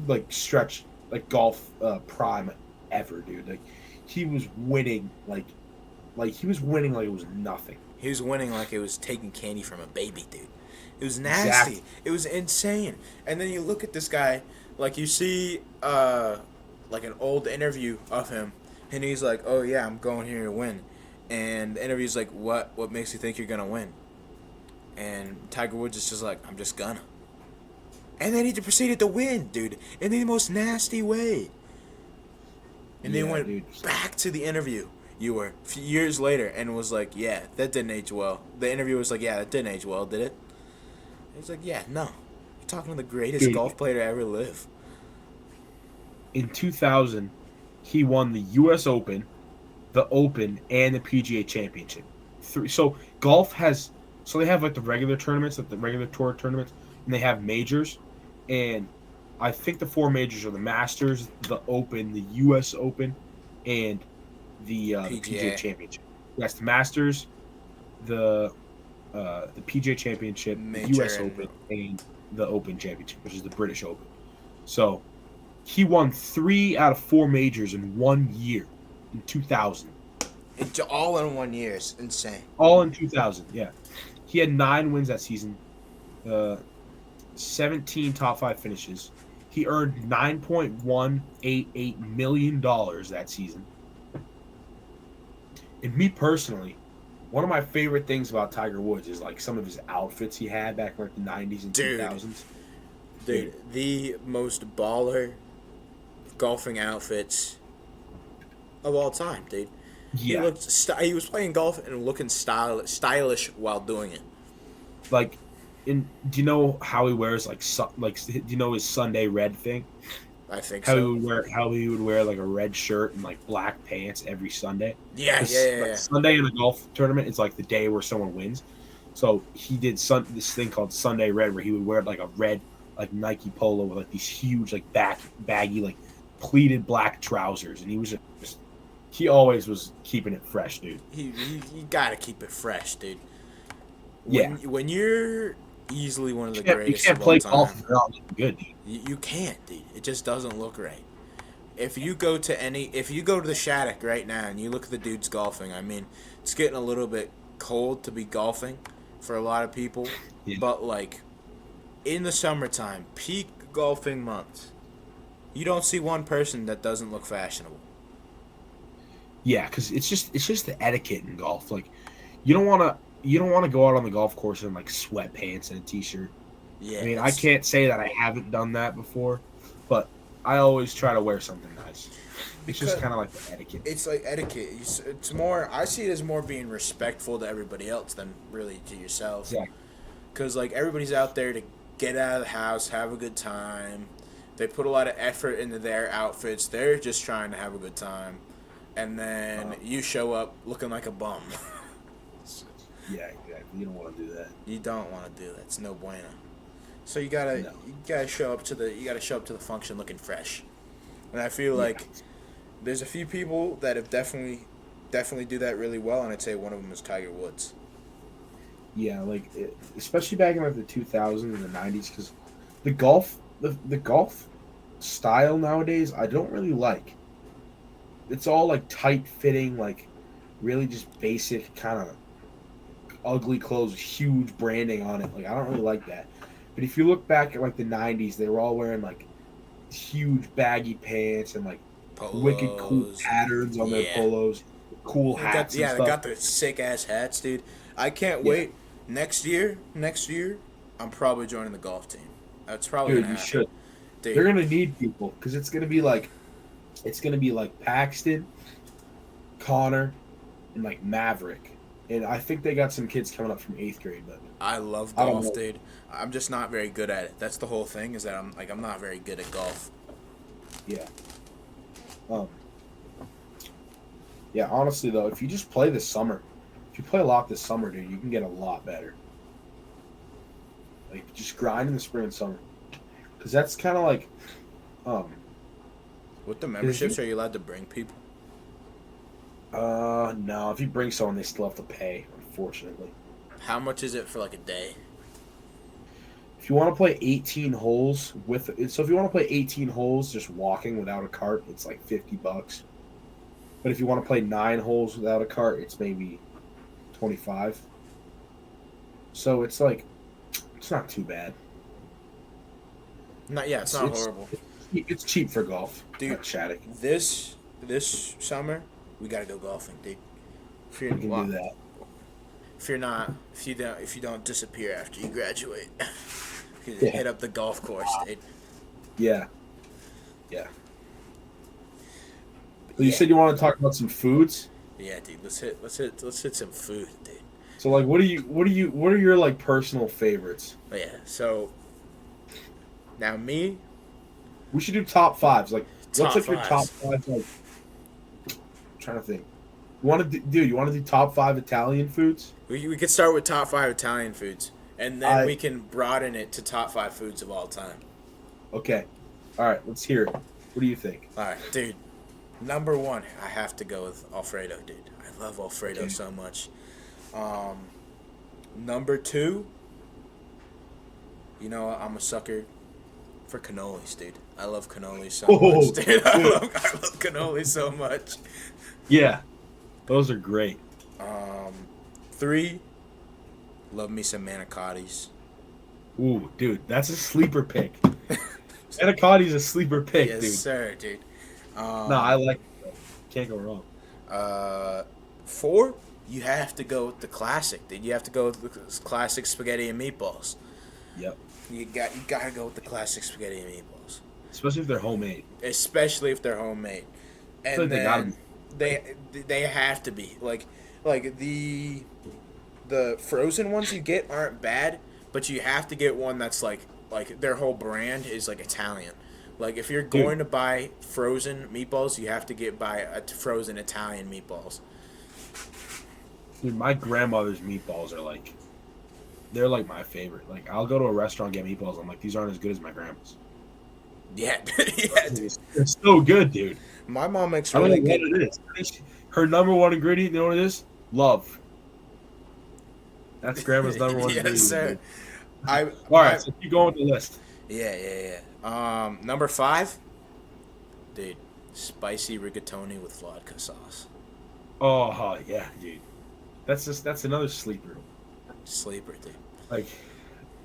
like stretch like golf prime ever, dude. Like he was winning like he was winning like it was nothing. He was winning like it was taking candy from a baby, dude. It was nasty. Exactly. It was insane. And then you look at this guy, like you see like an old interview of him, and he's like, "Oh yeah, I'm going here to win." And the interview's like, "What makes you think you're gonna win?" And Tiger Woods is just like, "I'm just gonna." And then he proceeded to win, dude, in the most nasty way. And then Yeah, went dude. back to the interview. You were a few years later, and was like, "Yeah, that didn't age well." The interview was like, "Yeah, that didn't age well, did it?" He's like, "Yeah, no. You're talking to the greatest Dude. golf player to ever live." In 2000, he won the U.S. Open, the Open, and the PGA Championship. So golf has they have like the regular tournaments, like the regular tour tournaments, and they have majors. And I think the four majors are the Masters, the Open, the U.S. Open, and the PGA Championship. That's the Masters, the PGA Championship, the Major U.S. and Open, and the Open Championship, which is the British Open. So he won 3 out of 4 majors in 1 year in 2000. It's all in 1 year. It's insane. All in 2000, yeah. He had 9 wins that season, 17 top 5 finishes. He earned $9.188 million that season. And me personally, one of my favorite things about Tiger Woods is like some of his outfits he had back in like the 90s and Dude. 2000s. Dude, the most baller golfing outfits of all time, dude. Yeah. He was playing golf and looking stylish while doing it. Like, do you know how he wears do you know his Sunday red thing? I think How so. he would wear like a red shirt and like black pants every Sunday. Yeah. Like, Sunday in a golf tournament is like the day where someone wins. So he did this thing called Sunday Red, where he would wear like a red like Nike polo with like these huge like baggy like pleated black trousers, and he always was keeping it fresh, dude. You gotta keep it fresh, dude. Yeah. When you're easily one of the You greatest can't of play all time, golf if you're not looking good, dude. you can't, dude. It just doesn't look right. If you go to the Shattuck right now and you look at the dudes golfing, I mean, it's getting a little bit cold to be golfing for a lot of people, Yeah. but like in the summertime, peak golfing months, you don't see one person that doesn't look fashionable. Yeah, because it's just the etiquette in golf. Like, you don't want to go out on the golf course in like sweatpants and a t-shirt. Yeah, I mean, I can't say that I haven't done that before, but I always try to wear something nice. It's just kind of like the etiquette. It's like etiquette. It's more. I see it as more being respectful to everybody else than really to yourself. Exactly. Because like everybody's out there to get out of the house, have a good time. They put a lot of effort into their outfits. They're just trying to have a good time, and then you show up looking like a bum. Yeah, exactly. You don't want to do that. You don't want to do that. It's no bueno. So you gotta show up to the function looking fresh. And I feel like there's a few people that have definitely do that really well, and I'd say one of them is Tiger Woods. Yeah, like especially back in like the 2000s and the 90s, because the golf style nowadays I don't really like. It's all like tight fitting, like really just basic kind of ugly clothes, huge branding on it. Like I don't really like that. But if you look back at like the '90s, they were all wearing like huge baggy pants and like wicked cool Polos. patterns on their Yeah. polos, cool hats and They stuff. got the sick ass hats, dude. I can't Yeah, wait. Next year, I'm probably joining the golf team. That's probably dude, gonna you happen, should. They're dude. gonna need people because it's gonna be like Paxton, Connor, and like Maverick. And I think they got some kids coming up from 8th grade, but I love I don't golf, know. dude. I'm just not very good at it. That's the whole thing. Is that I'm not very good at golf. Yeah. Um. Yeah. Honestly, though, if you just play this summer, if you play a lot this summer, dude, you can get a lot better. Like just grind in the spring and summer, because that's kind of like, um. With the memberships, are you allowed to bring people? No. If you bring someone, they still have to pay. Unfortunately, How much is it for like a day? if you want to play 18 holes if you want to play 18 holes just walking without a cart, it's like $50. But if you want to play 9 holes without a cart, it's maybe 25. So it's like, it's not too bad. Not yeah, it's not horrible. It's cheap for golf. Dude, Not chatting. This summer, we gotta go golfing, dude. If you're, We can do that. if you don't disappear after you graduate, you can Yeah. hit up the golf course, dude. Yeah. Yeah. So you Yeah. said you want to talk about some foods. Yeah, dude. Let's hit some food, dude. So like, what are your like personal favorites? But yeah. So now me, We should do top fives. Like, Top what's like your top fives. five? Like, I'm trying to think. You want to do top 5 Italian foods? we could start with top 5 Italian foods, and then we can broaden it to top 5 foods of all time. Okay. All right. Let's hear it. What do you think? All right, dude. Number 1, I have to go with Alfredo, dude. I love Alfredo so much. Number 2, you know, I'm a sucker for cannolis, dude. I love cannolis so much, dude. I love cannolis so much. Yeah, those are great. 3, love me some manicottis. Ooh, dude, that's a sleeper pick. Manicotti's a sleeper pick, Yes, dude. sir, dude. No, I like it. Though. Can't go wrong. 4, you have to go with the classic, dude. You have to go with the classic spaghetti and meatballs. Yep. You gotta go with the classic spaghetti and meatballs, Especially if they're homemade. especially if they're homemade. And feel like they gotta then they have to be like the frozen ones you get aren't bad, but you have to get one that's like their whole brand is like Italian. Like if you're going to buy frozen meatballs, you have to buy a frozen Italian meatballs. Dude, my grandmother's meatballs are like, they're like my favorite. Like, I'll go to a restaurant and get meatballs. I'm like, these aren't as good as my grandma's. Yeah, yeah, dude. They're so good, dude. My mom makes I don't know really what good. it is. I think her number one ingredient, you know what it is? Love. That's grandma's number one ingredient. Yes, sir. Dude. I All right, so keep going with the list. Yeah. Number 5, dude, spicy rigatoni with vodka sauce. Oh, yeah, dude. That's another sleeper. Sleeper, dude.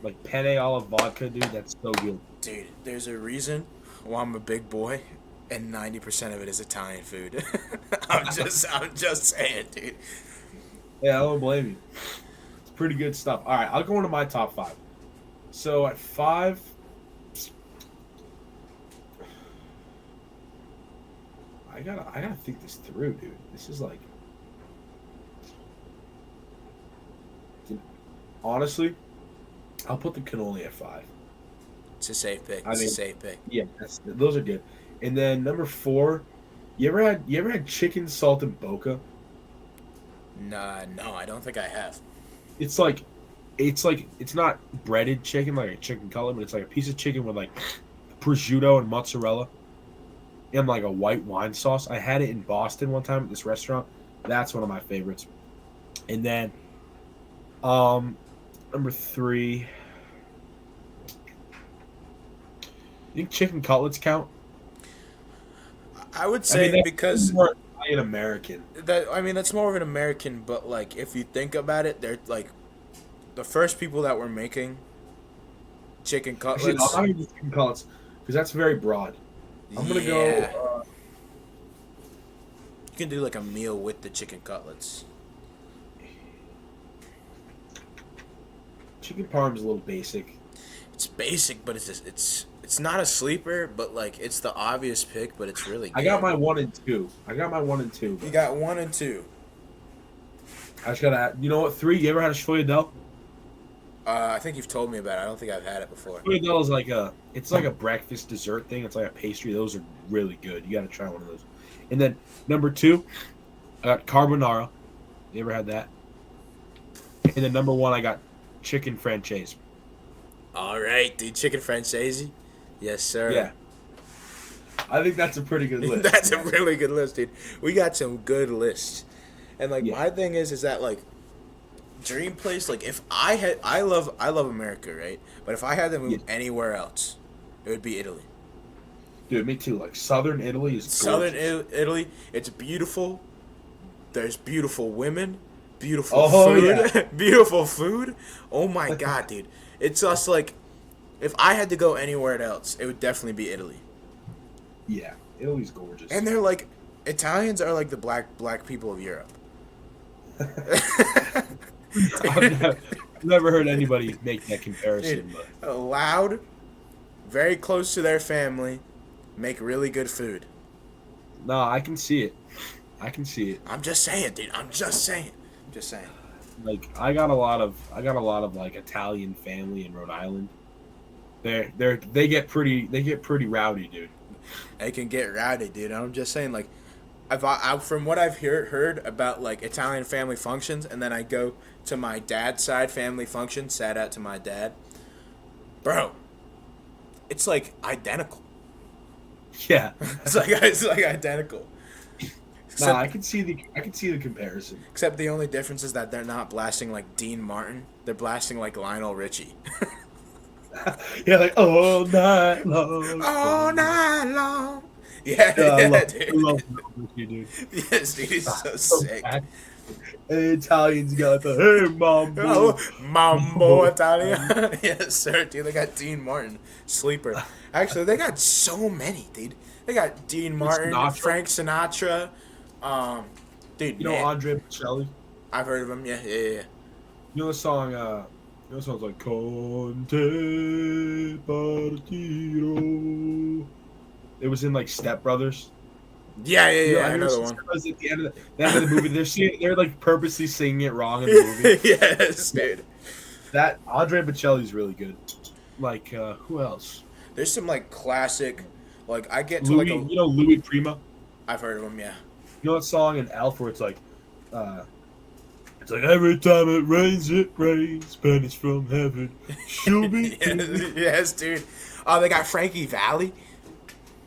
Like penne olive vodka, dude. That's so good. Dude, there's a reason why I'm a big boy, and 90% of it is Italian food. I'm just saying, dude. Yeah, I don't blame you. It's pretty good stuff. All right, I'll go into my top 5. So at 5, I gotta think this through, dude. This is like, honestly, I'll put the cannoli at 5. It's a safe pick. I It's a mean- safe pick. Yeah, those are good. And then number 4, you ever had chicken salt and boca? Nah, no, I don't think I have. It's not breaded chicken like a chicken cutlet, but it's like a piece of chicken with like prosciutto and mozzarella and like a white wine sauce. I had it in Boston one time at this restaurant. That's one of my favorites. And then number 3, you think chicken cutlets count? I would say that's because more Italian American. that's more of an American, but like if you think about it, they're like the first people that were making chicken Actually, no, cutlets. I'm not gonna do chicken cutlets because that's very broad. I'm gonna Yeah. go. You can do like a meal with the chicken cutlets. Chicken parm's a little basic. It's basic, but it's not a sleeper, but like it's the obvious pick, but it's really good. I got my 1 and 2. You But got 1 and 2. I just gotta. You know what? 3. You ever had a Schweierdel? I think you've told me about it. I don't think I've had it before. Schweierdel is like a. It's like a breakfast dessert thing. It's like a pastry. Those are really good. You gotta try one of those. And then number 2, I got carbonara. You ever had that? And then number 1, I got chicken franchise. All right, dude. Chicken francese. Yes, sir. Yeah. I think that's a pretty good list. That's a really good list, dude. We got some good lists. And like Yeah. my thing is that like dream place, like if I love America, right? But if I had to move anywhere else, it would be Italy. Dude, me too. Like southern Italy is Southern gorgeous. Italy, it's beautiful. There's beautiful women, beautiful Oh, food, yeah. beautiful food. Oh my god, dude. It's just like if I had to go anywhere else, it would definitely be Italy. Yeah, Italy's gorgeous. And they're like Italians are like the black people of Europe. I've never heard anybody make that comparison. Dude, But loud, very close to their family, make really good food. no, I can see it. I can see it. I'm just saying, dude. I'm just saying. Like I got a lot of like Italian family in Rhode Island. They get pretty rowdy, dude. They can get rowdy, dude. I'm just saying, like, from what I've heard about like Italian family functions, and then I go to my dad's side family function. Shout out to my dad, bro. It's like identical. Yeah. It's like identical. No, I can see the comparison. Except the only difference is that they're not blasting like Dean Martin. They're blasting like Lionel Richie. Yeah, like all night long. All night long. Yeah, I dude. love you, dude. Yes, dude, he's so sick. Bad. Italians got the hey mambo. Oh, Mambo Italia. Yes, sir, dude. They got Dean Martin, sleeper. Actually, they got so many, dude. They got Dean Martin, Sinatra. Frank Sinatra. Dude, You know man, Andre Bocelli? I've heard of him. Yeah. You know the song? The song's like Conte Partiro. It was in like Step Brothers. Yeah. You know, I know the one. Step Brothers at the end of the movie, they're like purposely singing it wrong in the movie. Yes, dude. That Andre Bocelli's really good. Like who else? There's some like classic, like I get to Louis, like a. you know Louis Prima. I've heard of him. Yeah. You know that song in Elf where it's like every time it rains, pennies from heaven. She'll be. Yes, dude. Oh, they got Frankie Valli.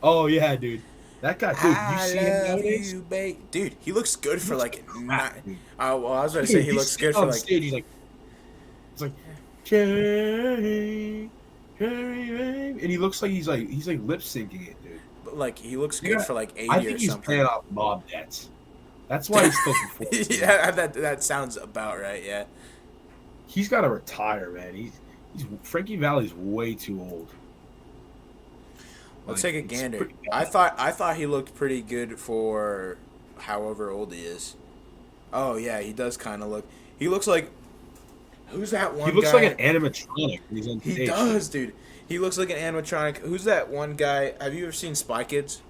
Oh yeah, dude. That guy, dude. You see him nowadays? You, babe. Dude, he looks good for like. crap, dude. Well, I was going to say he looks good for on like. stage. He's like, it's like, Cherry, and he looks like he's like lip syncing it, dude. But like he looks good for like 80 I or think he's something. paying off mob debts. That's why he's still performing. Yeah, that sounds about right. Yeah. He's got to retire, man. He's Frankie Valli's way too old. Let's Like, take a it's gander. pretty I bad. thought he looked pretty good for however old he is. Oh yeah, he does kind of look. He looks like. Who's that one? He looks guy? like an animatronic when he's on stage. He does, dude. He looks like an animatronic. Who's that one guy? Have you ever seen Spy Kids?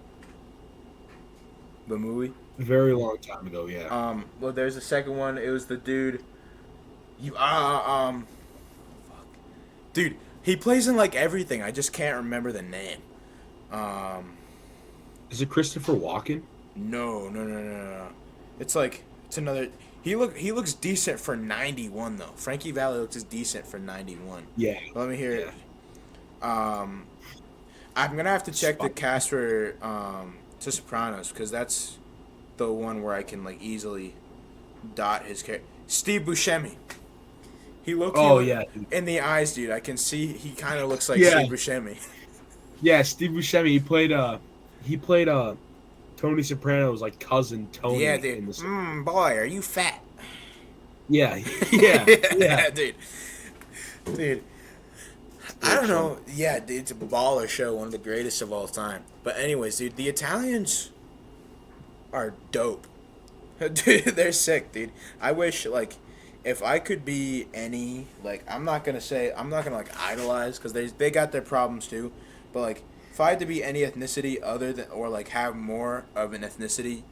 The movie. A very long time ago, yeah. Well, there's a second one. It was the dude. Dude, he plays in like everything. I just can't remember the name. Is it Christopher Walken? No. It's like it's another. He looks decent for 91 though. Frankie Valli looks decent for 91. Yeah. Let me hear it. I'm gonna have to check the cast for to Sopranos because that's the one where I can like easily dot his character. Steve Buscemi. Yeah. Dude. In the eyes, dude. I can see he kind of looks like Yeah. Steve Buscemi. Yeah, Steve Buscemi. He played Tony Soprano's like cousin Tony. Yeah, In dude. the, Boy, are you fat? yeah. Yeah, dude. Dude. I great don't show. know. Yeah, dude, it's a baller show, one of the greatest of all time. But anyways, dude, the Italians are dope. Dude, they're sick, dude. I wish like if I could be any like I'm not gonna like idolize because they got their problems too, but like if I had to be any ethnicity other than or like have more of an ethnicity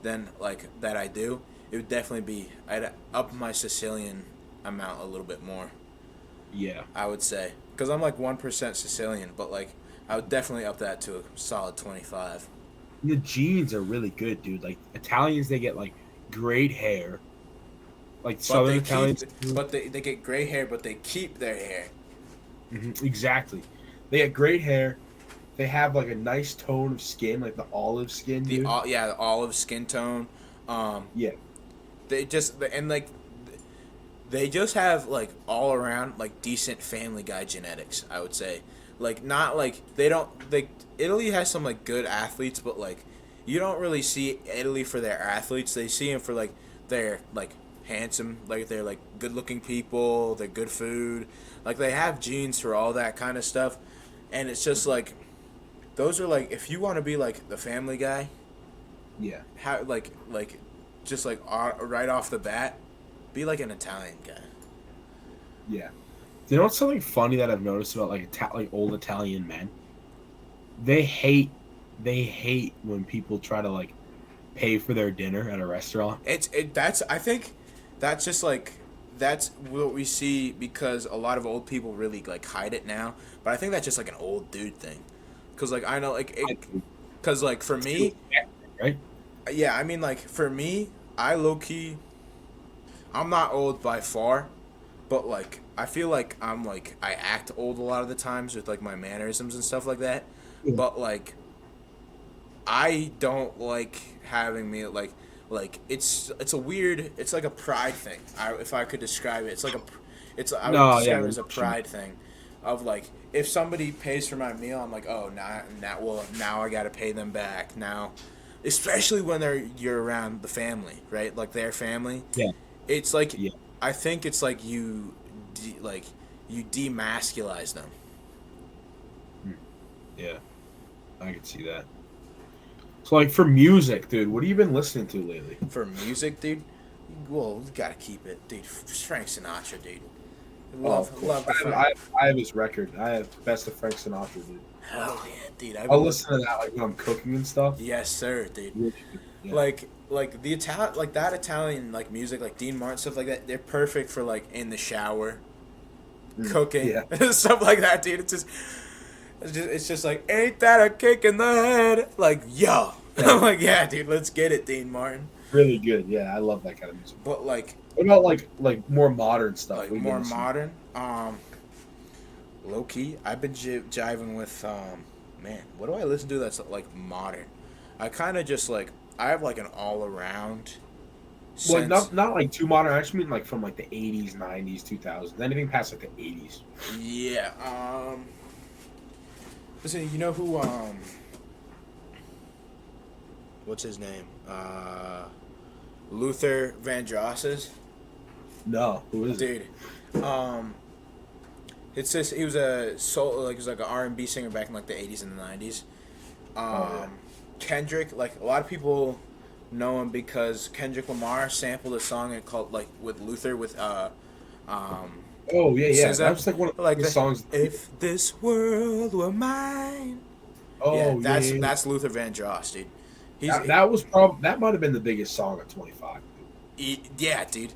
than like that I do, it would definitely be I'd up my Sicilian amount a little bit more. Yeah. I would say because I'm like 1% Sicilian, but like I would definitely up that to a solid 25. The genes are really good, dude. Like Italians, they get like great hair. Like But Southern they keep, Italians, but they get gray hair, but they keep their hair. exactly. They get great hair. They have like a nice tone of skin, like the olive skin, dude. The olive skin tone. Um, Yeah, and like they just have like all around like decent Family Guy genetics. I would say, like not like they don't like Italy has some like good athletes, but like you don't really see Italy for their athletes. They see them for like their like handsome, like they're like good looking people. They're good food. Like they have genes for all that kind of stuff, and it's just like those are like if you want to be like the Family Guy, yeah. how like just like right off the bat, be like an Italian guy. Yeah. You know what's something funny that I've noticed about like like old Italian men? They hate they hate when people try to like pay for their dinner at a restaurant. That's I think that's just like that's what we see because a lot of old people really like hide it now. But I think that's just like an old dude thing. Cause like I know cause like for me, Right? yeah, I mean like for me, I low key, I'm not old by far, but like I feel like I'm like I act old a lot of the times with like my mannerisms and stuff like that. Yeah. But like I don't like having me like it's a weird it's like a pride thing. If I could describe it, it's like a it's I would No, describe yeah. it as a pride thing, of like if somebody pays for my meal, I'm like oh now I gotta pay them back now, especially when you're around the family, right? Like their family. Yeah. It's like Yeah. I think it's like you demasculize them. Yeah. I can see that. So like for music, dude, what have you been listening to lately? For music, dude, well, you gotta keep it, dude. Frank Sinatra, dude. Of course. Love the Frank. I have his record. I have Best of Frank Sinatra, dude. Hell yeah, dude. I'll listen to that like when I'm cooking and stuff. Yes, sir, dude. Really good. Yeah. Like the Italian, like that Italian like music, like Dean Martin stuff like that. They're perfect for like in the shower, cooking, Yeah. stuff like that, dude. It's just like ain't that a kick in the head? Like yo, I'm like yeah, dude. Let's get it, Dean Martin. Really good. Yeah, I love that kind of music. But like What about like more modern stuff? like What have you more been listening modern. Low key, I've been jiving with man. What do I listen to that's like modern? I kind of just like I have like an all around. to? Well, not like too modern. I just mean like from like the 80s, 90s, 2000s. Anything past like the 80s. Yeah. Listen, you know who what's his name? Luther Vandross is? No, who is it? Dude. It's just he was a soul like he was like an R&B singer back in like the 80s and the 90s. Yeah. Kendrick, like a lot of people know him because Kendrick Lamar sampled a song and called like with Luther with Oh yeah, yeah. SZA. That was like one of like the songs. If this world were mine. Oh Yeah, that's yeah. that's Luther Vandross, dude. He's That was that might have been the biggest song of 25. yeah, dude.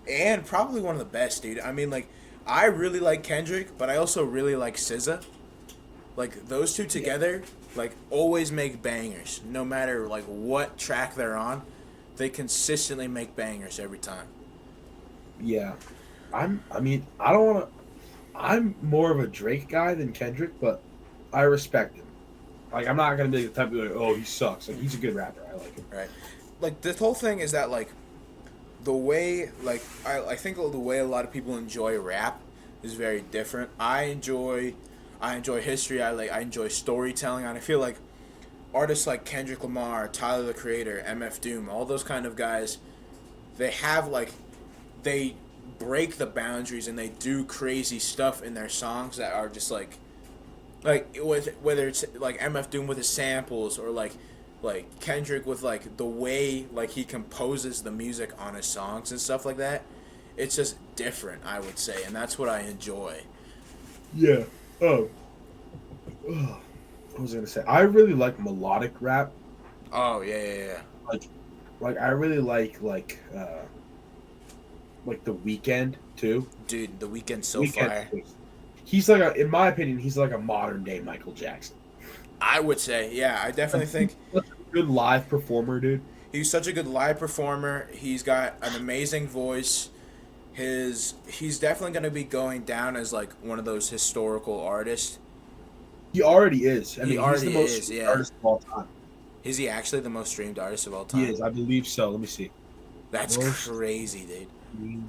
And probably one of the best, dude. I mean, like, I really like Kendrick, but I also really like SZA. Like, those two together, like, always make bangers. No matter, like, what track they're on, they consistently make bangers every time. Yeah, I mean, I don't want to. I'm more of a Drake guy than Kendrick, but I respect him. Like, I'm not gonna be the type of like, oh, he sucks. Like, he's a good rapper. I like him. Right. Like, this whole thing is that, like, the way, like, I think the way a lot of people enjoy rap is very different. I enjoy history. I enjoy storytelling. And I feel like artists like Kendrick Lamar, Tyler the Creator, MF Doom, all those kind of guys, they have like they break the boundaries and they do crazy stuff in their songs that are just like whether it's like MF Doom with his samples or like Kendrick with like the way like he composes the music on his songs and stuff like that. It's just different, I would say, and that's what I enjoy. Yeah. Oh. What was I gonna say? I really like melodic rap. Oh yeah. Like I really like The Weeknd too. Dude, The Weeknd's so Weeknd, fire. he's like in my opinion, he's like a modern day Michael Jackson. I would say, yeah, I definitely think He's such a good live performer, dude. he's such a good live performer. He's got an amazing voice. He's definitely going to be going down as like one of those historical artists. He already is. I He mean, he's already the most is, yeah. artist of all time. Is he actually the most streamed artist of all time? He is, I believe so. Let me see. That's Most crazy, dude. streamed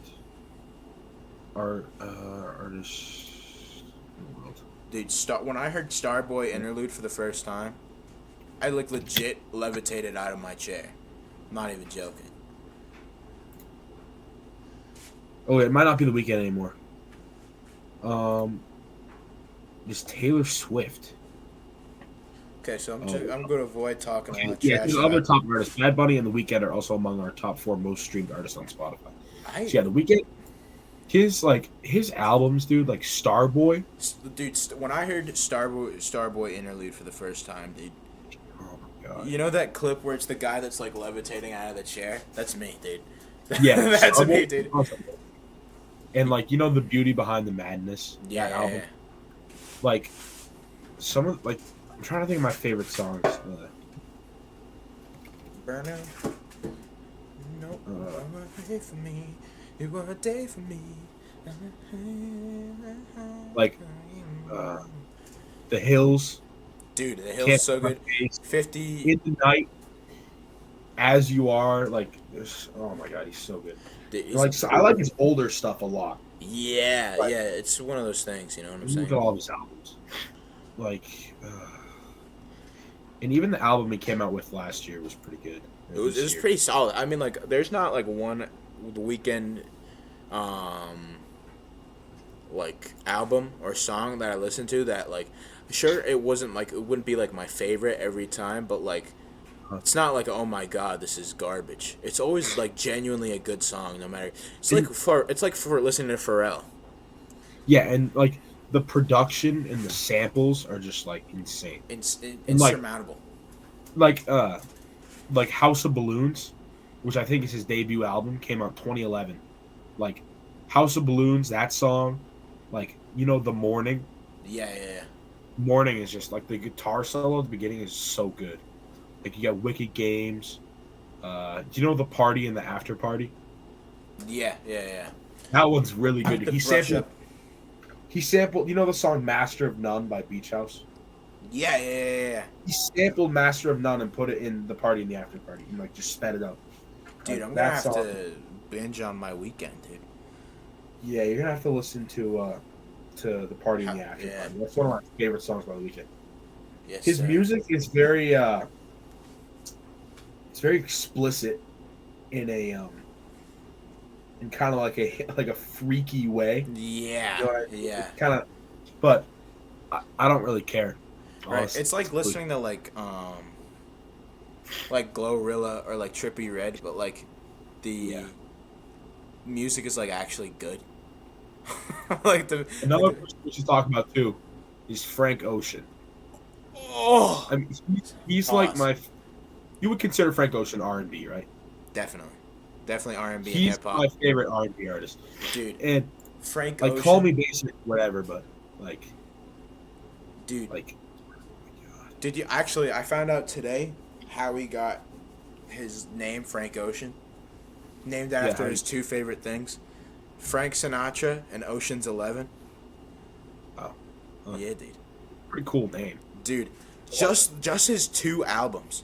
artist in the world. Dude, when I heard Starboy interlude for the first time, I like legit levitated out of my chair. I'm not even joking. Oh, it might not be The Weeknd anymore. It's Taylor Swift. Okay, so I'm going to avoid talking a lot of Yeah, trash. there's other top artists. Bad Bunny and The Weeknd are also among our top 4 most streamed artists on Spotify. So yeah, The Weeknd, his albums, dude, like Starboy. Dude, when I heard Starboy interlude for the first time, dude. Oh my god. You know that clip where it's the guy that's like levitating out of the chair? That's me, dude. Yeah, That's Starboy, me, dude. And like, you know, The Beauty Behind the Madness. Yeah, that album. Like some of like I'm trying to think of my favorite songs. Burner. No, it was a day for me. It was a day for me. Like The Hills. Dude, The Hill's Can't so Put My good. Face, 50. In the Night, As You Are. Like, oh my god, he's so good. Dude, Like, so I like his older stuff a lot. yeah, yeah. It's one of those things, you know what I'm Look at saying? all of his albums. Like, and even the album he came out with last year was pretty good. It was pretty solid. I mean, like, there's not like one The Weeknd, like album or song that I listened to that like, sure it wasn't like it wouldn't be like my favorite every time, but like, it's not like oh my god this is garbage. It's always like genuinely a good song no matter. It's like for listening to Pharrell. Yeah, and like the production and the samples are just like insane. Insurmountable. Like House of Balloons, which I think is his debut album, came out 2011. Like House of Balloons, that song, like, you know, The Morning. Yeah. Morning is just like the guitar solo at the beginning is so good. Like you got Wicked Games. Do you know The Party and the After Party? Yeah. That one's really good. He sampled, you know the song Master of None by Beach House? Yeah. He sampled Master of None and put it in The Party and the After Party and like just sped it up. Dude, like, I'm gonna have to binge on my weekend, dude. Yeah, you're gonna have to listen to The Party and the After Party. That's one of my favorite songs by The Weeknd. Yes, His music is very it's very explicit in a in kind of like a freaky way. Yeah, You know, yeah. Kind of, but I don't really care. Right, Honestly. it's like listening to like Glorilla or like Trippie Redd, but like the music is like actually good. Like another person we should talk about too is Frank Ocean. Oh, I mean, he's Pause. like my. You would consider Frank Ocean R&B, right? definitely R&B and He's hip hop, my favorite R&B artist, dude. and Frank like Ocean, call me basic, whatever, but like, dude. like, oh my God. Did you actually? I found out today how he got his name, Frank Ocean, named after his two favorite things, Frank Sinatra and Ocean's 11. Oh, Yeah, dude. pretty cool name. Dude, just his two albums.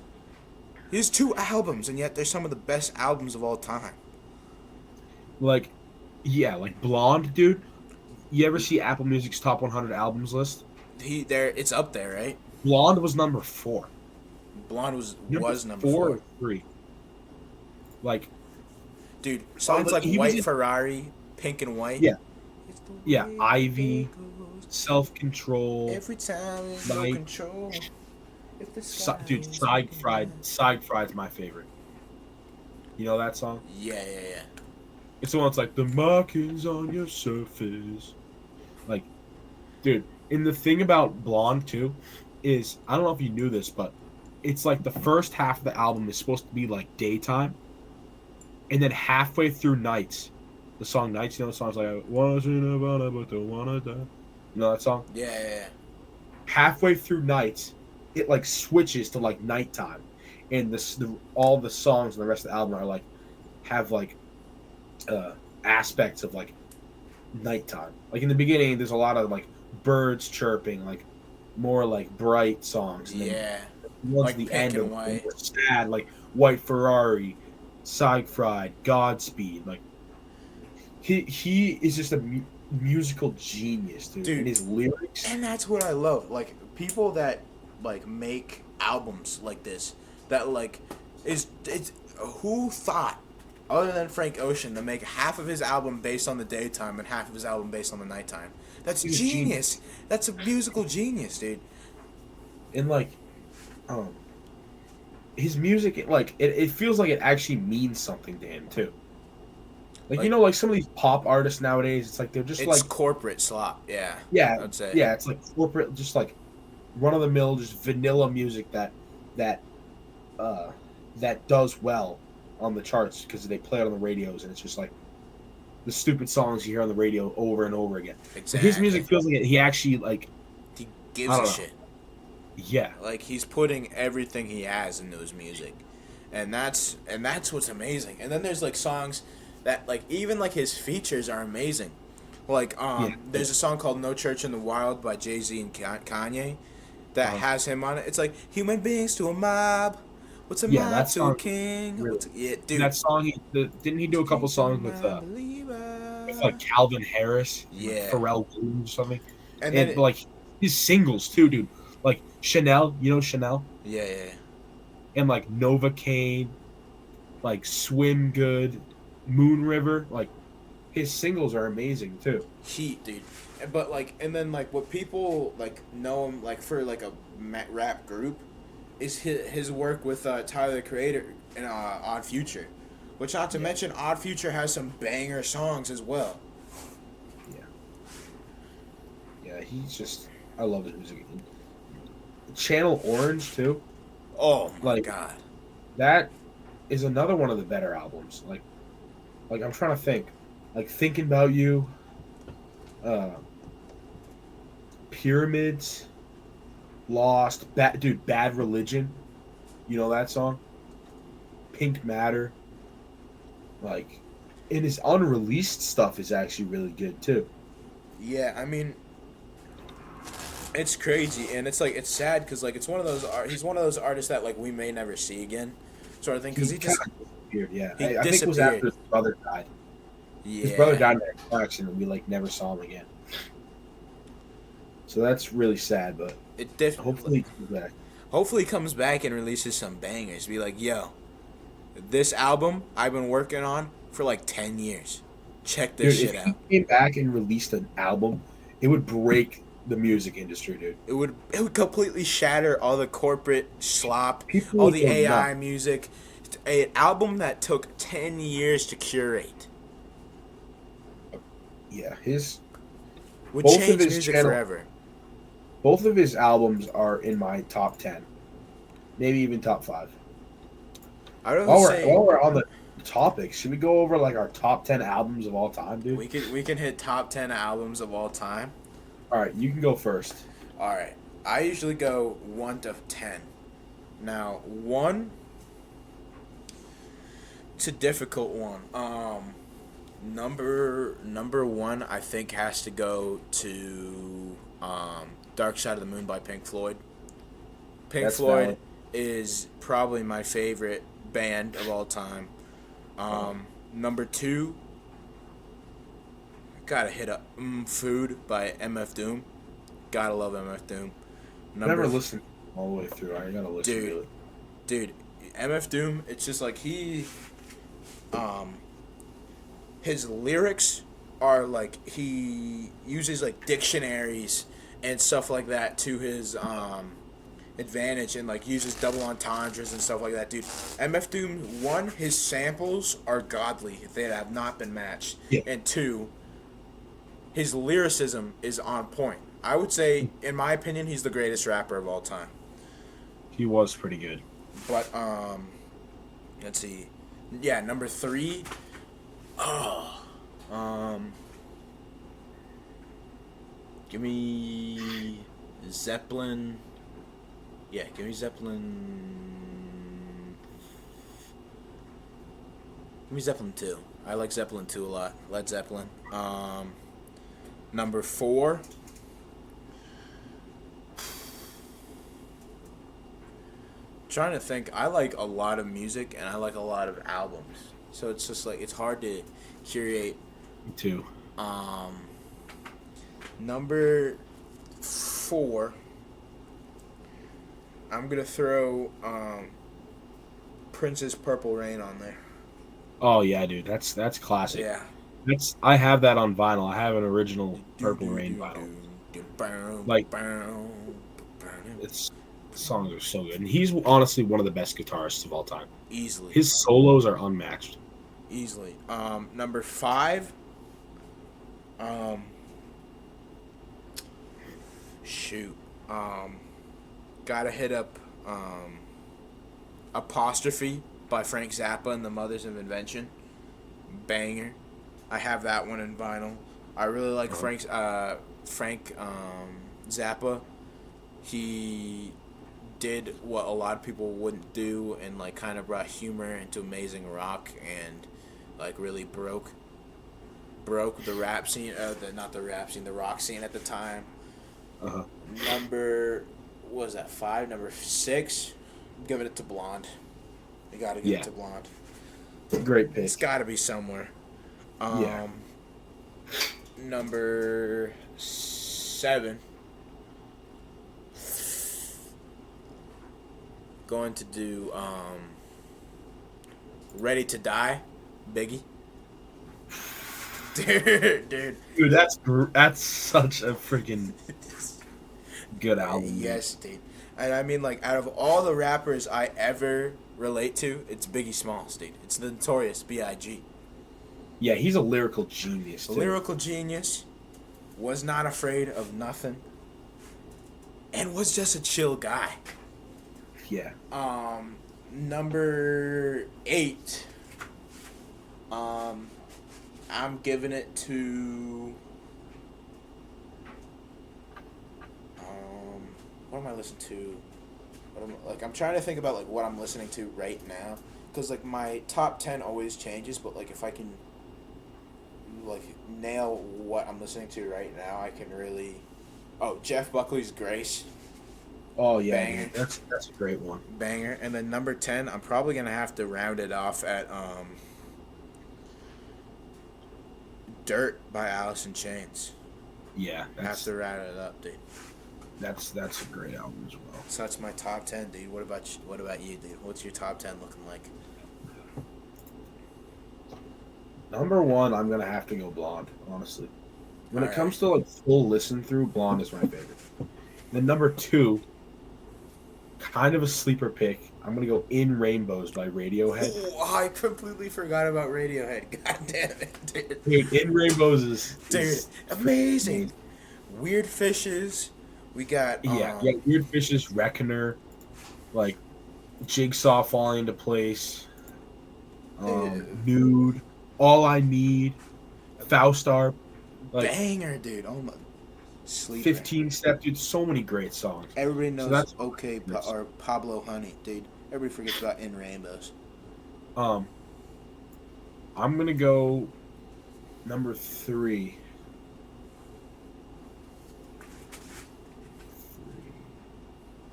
His two albums, and yet they're some of the best albums of all time. Like, yeah, like Blonde, dude. You ever see Apple Music's top 100 albums list? It's up there, right? Blonde was number 4. Blonde was number 4 4. or 3. Like, Dude, songs Oh, like he was White in- Ferrari, Pink and White. Yeah, It's the yeah. way the day Ivy, goes. Self Control, Every time there's no Night. control. If the sky Dude, is looking down. Side Fried's my favorite. You know that song? Yeah, yeah, yeah. It's the one that's like the markings on your surface. Like, dude, and the thing about Blonde too is I don't know if you knew this, but it's like the first half of the album is supposed to be like daytime, and then halfway through Nights, the song Nights, you know the song's like wasn't about it, but don't wanna die. You know that song? Yeah, yeah, yeah. Halfway through Nights, it like switches to like nighttime, and all the songs and the rest of the album are like have like aspects of like nighttime. Like in the beginning, there's a lot of like birds chirping, like more like bright songs. And Yeah. then once Like the Pink end and of White. more sad, like White Ferrari, Siegfried, Godspeed. Like he is just a musical genius, dude. Dude. And his lyrics. And that's what I love. Like people that like make albums like this that like it's who thought other than Frank Ocean to make half of his album based on the daytime and half of his album based on the nighttime. That's He's a genius. That's a musical genius, dude. And like um his music, like it feels like it actually means something to him too. Like, you know, like some of these pop artists nowadays, it's like they're just it's like corporate slop. Yeah. yeah, I'd say. yeah, it's like corporate, just like run of the mill, just vanilla music that uh that does well on the charts because they play it on the radios, and it's just like the stupid songs you hear on the radio over and over again. Exactly. His music feels like he actually like He I gives a don't know. shit. Yeah, Like he's putting everything he has into his music, and that's what's amazing. And then there's like songs that like even like his features are amazing. Like Yeah. there's a song called "No Church in the Wild" by Jay-Z and Kanye that has him on it. It's like human beings to a mob. What's a Yeah, mob that to a song king? really- Yeah, dude. that song. Didn't he do a couple songs with like Calvin Harris, Yeah. Pharrell Williams or something? And And then like his singles too, dude. Like Chanel, you know Chanel, yeah, yeah, yeah. and like Novocaine, like Swim Good, Moon River. Like his singles are amazing too. Heat, dude. But like, and then like, what people like know him like for like a rap group is his work with Tyler the Creator and Odd Future, which not to mention Odd Future has some banger songs as well. Yeah, yeah. He's just I love his music. Channel Orange too. Oh my Like- god. That is another one of the better albums. Like I'm trying to think. Like Thinking About You, Pyramids, Lost, Bad Religion. You know that song? Pink Matter. Like, and his unreleased stuff is actually really good too. Yeah, I mean, it's crazy, and it's like it's sad because like it's one of those he's one of those artists that like we may never see again, sort of thing. Because he just kinda disappeared. Yeah, he I think it was disappeared. after his brother died. yeah. His brother died in a car accident, and we like never saw him again. So that's really sad, but It definitely hopefully he comes back. hopefully he comes back and releases some bangers. Be like, yo, this album I've been working on for like 10 years. Check this Dude, shit if out. he came back and released an album, it would break the music industry, dude. It would completely shatter all the corporate slop, People all would the go AI nuts. music. An album that took 10 years to curate Yeah, his would Both of change his music channel- forever. both of his albums are in my top 10, maybe even top 5. I don't While say we're on the topic, should we go over like our top 10 albums of all time, dude? we can hit top 10 albums of all time. All right, you can go first. All right, I usually go 1 to 10. Now 1, it's a difficult one. Number 1 I think has to go to Dark Side of the Moon by Pink Floyd. Pink That's Floyd valid. is probably my favorite band of all time. Number 2, gotta hit up Food by MF Doom. Gotta love MF Doom. Never listened all the way through. I gotta listen Dude. to it. Dude, MF Doom, it's just like his lyrics are like he uses like dictionaries and stuff like that to his advantage, and like uses double entendres and stuff like that, dude. MF Doom, one, his samples are godly; they have not been matched, Yeah. and two, his lyricism is on point. I would say, in my opinion, he's the greatest rapper of all time. He was pretty good. But let's see, yeah, number three. Oh, give me Zeppelin. Yeah, give me Zeppelin. Give me Zeppelin 2. I like Zeppelin 2 a lot. Led Zeppelin. Number 4. Trying to think. I like a lot of music and I like a lot of albums. So it's just like it's hard to curate. Me too. Number 4. I'm gonna throw Prince's Purple Rain on there. Oh yeah, dude, that's classic. Yeah. I have that on vinyl. I have an original Purple Rain vinyl. Like, it's the songs are so good, and he's honestly one of the best guitarists of all time. Easily. His solos are unmatched. Easily. Number 5. Shoot. Gotta hit up Apostrophe by Frank Zappa and the Mothers of Invention. Banger. I have that one in vinyl. I really like Frank Zappa. He did what a lot of people wouldn't do, and like kind of brought humor into amazing rock, and like really broke the rap scene, the rock scene at the time. Uh-huh. Number, what was that, 5? Number 6, I'm giving it to Blonde. You gotta give it to Blonde. Great pick. It's gotta be somewhere. Yeah. Number 7. Going to do Ready to Die, Biggie. Dude, that's such a freaking good album. Yes, dude. And I mean, like, out of all the rappers I ever relate to, it's Biggie Smalls, dude. It's the Notorious B.I.G. Yeah, he's a lyrical genius, too. Lyrical genius, was not afraid of nothing, and was just a chill guy. Yeah. Number 8. I'm giving it to. What am I listening to? I'm trying to think about like what I'm listening to right now, because like my top 10 always changes. But like if I can, like nail what I'm listening to right now, I can really. Oh, Jeff Buckley's Grace. Oh yeah, Banger. that's a great one. Banger. And then number 10, I'm probably gonna have to round it off at Dirt by Alice in Chains. Yeah, Have to round it up, dude. That's a great album as well. So that's my top 10, dude. What about you, dude? What's your top 10 looking like? Number 1, I'm gonna have to go Blonde, honestly. When All it comes to like full listen through, Blonde is my favorite. Then number 2, kind of a sleeper pick. I'm gonna go In Rainbows by Radiohead. Oh, I completely forgot about Radiohead. God damn it, dude. Dude, In Rainbows is amazing. Weird Fishes. We got Weird Fishes, Reckoner, like Jigsaw falling into place, Nude, All I Need, Faustar, like banger, dude. Oh my. Sleep 15 Step, dude. So many great songs. Everybody knows that's or Pablo Honey, dude. Everybody forgets about In Rainbows. I'm gonna go number 3.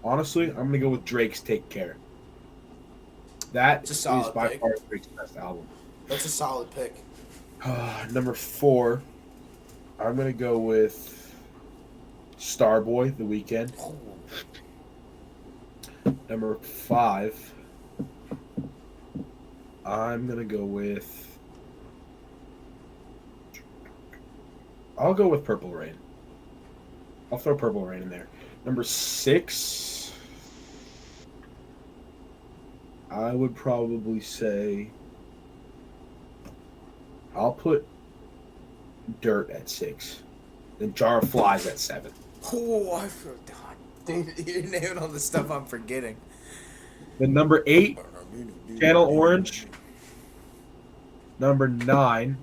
Honestly, I'm gonna go with Drake's Take Care. That is by pick. far Drake's best album. That's a solid pick. Number 4, I'm gonna go with Starboy, The Weeknd. Oh. Number 5, I'm gonna go with I'll go with Purple Rain. I'll throw Purple Rain in there. Number 6, I would probably say I'll put Dirt at 6. Then Jar of Flies at 7. Oh, I forgot. Dude, you're naming all the stuff I'm forgetting. Then number 8, Channel Orange. Number 9,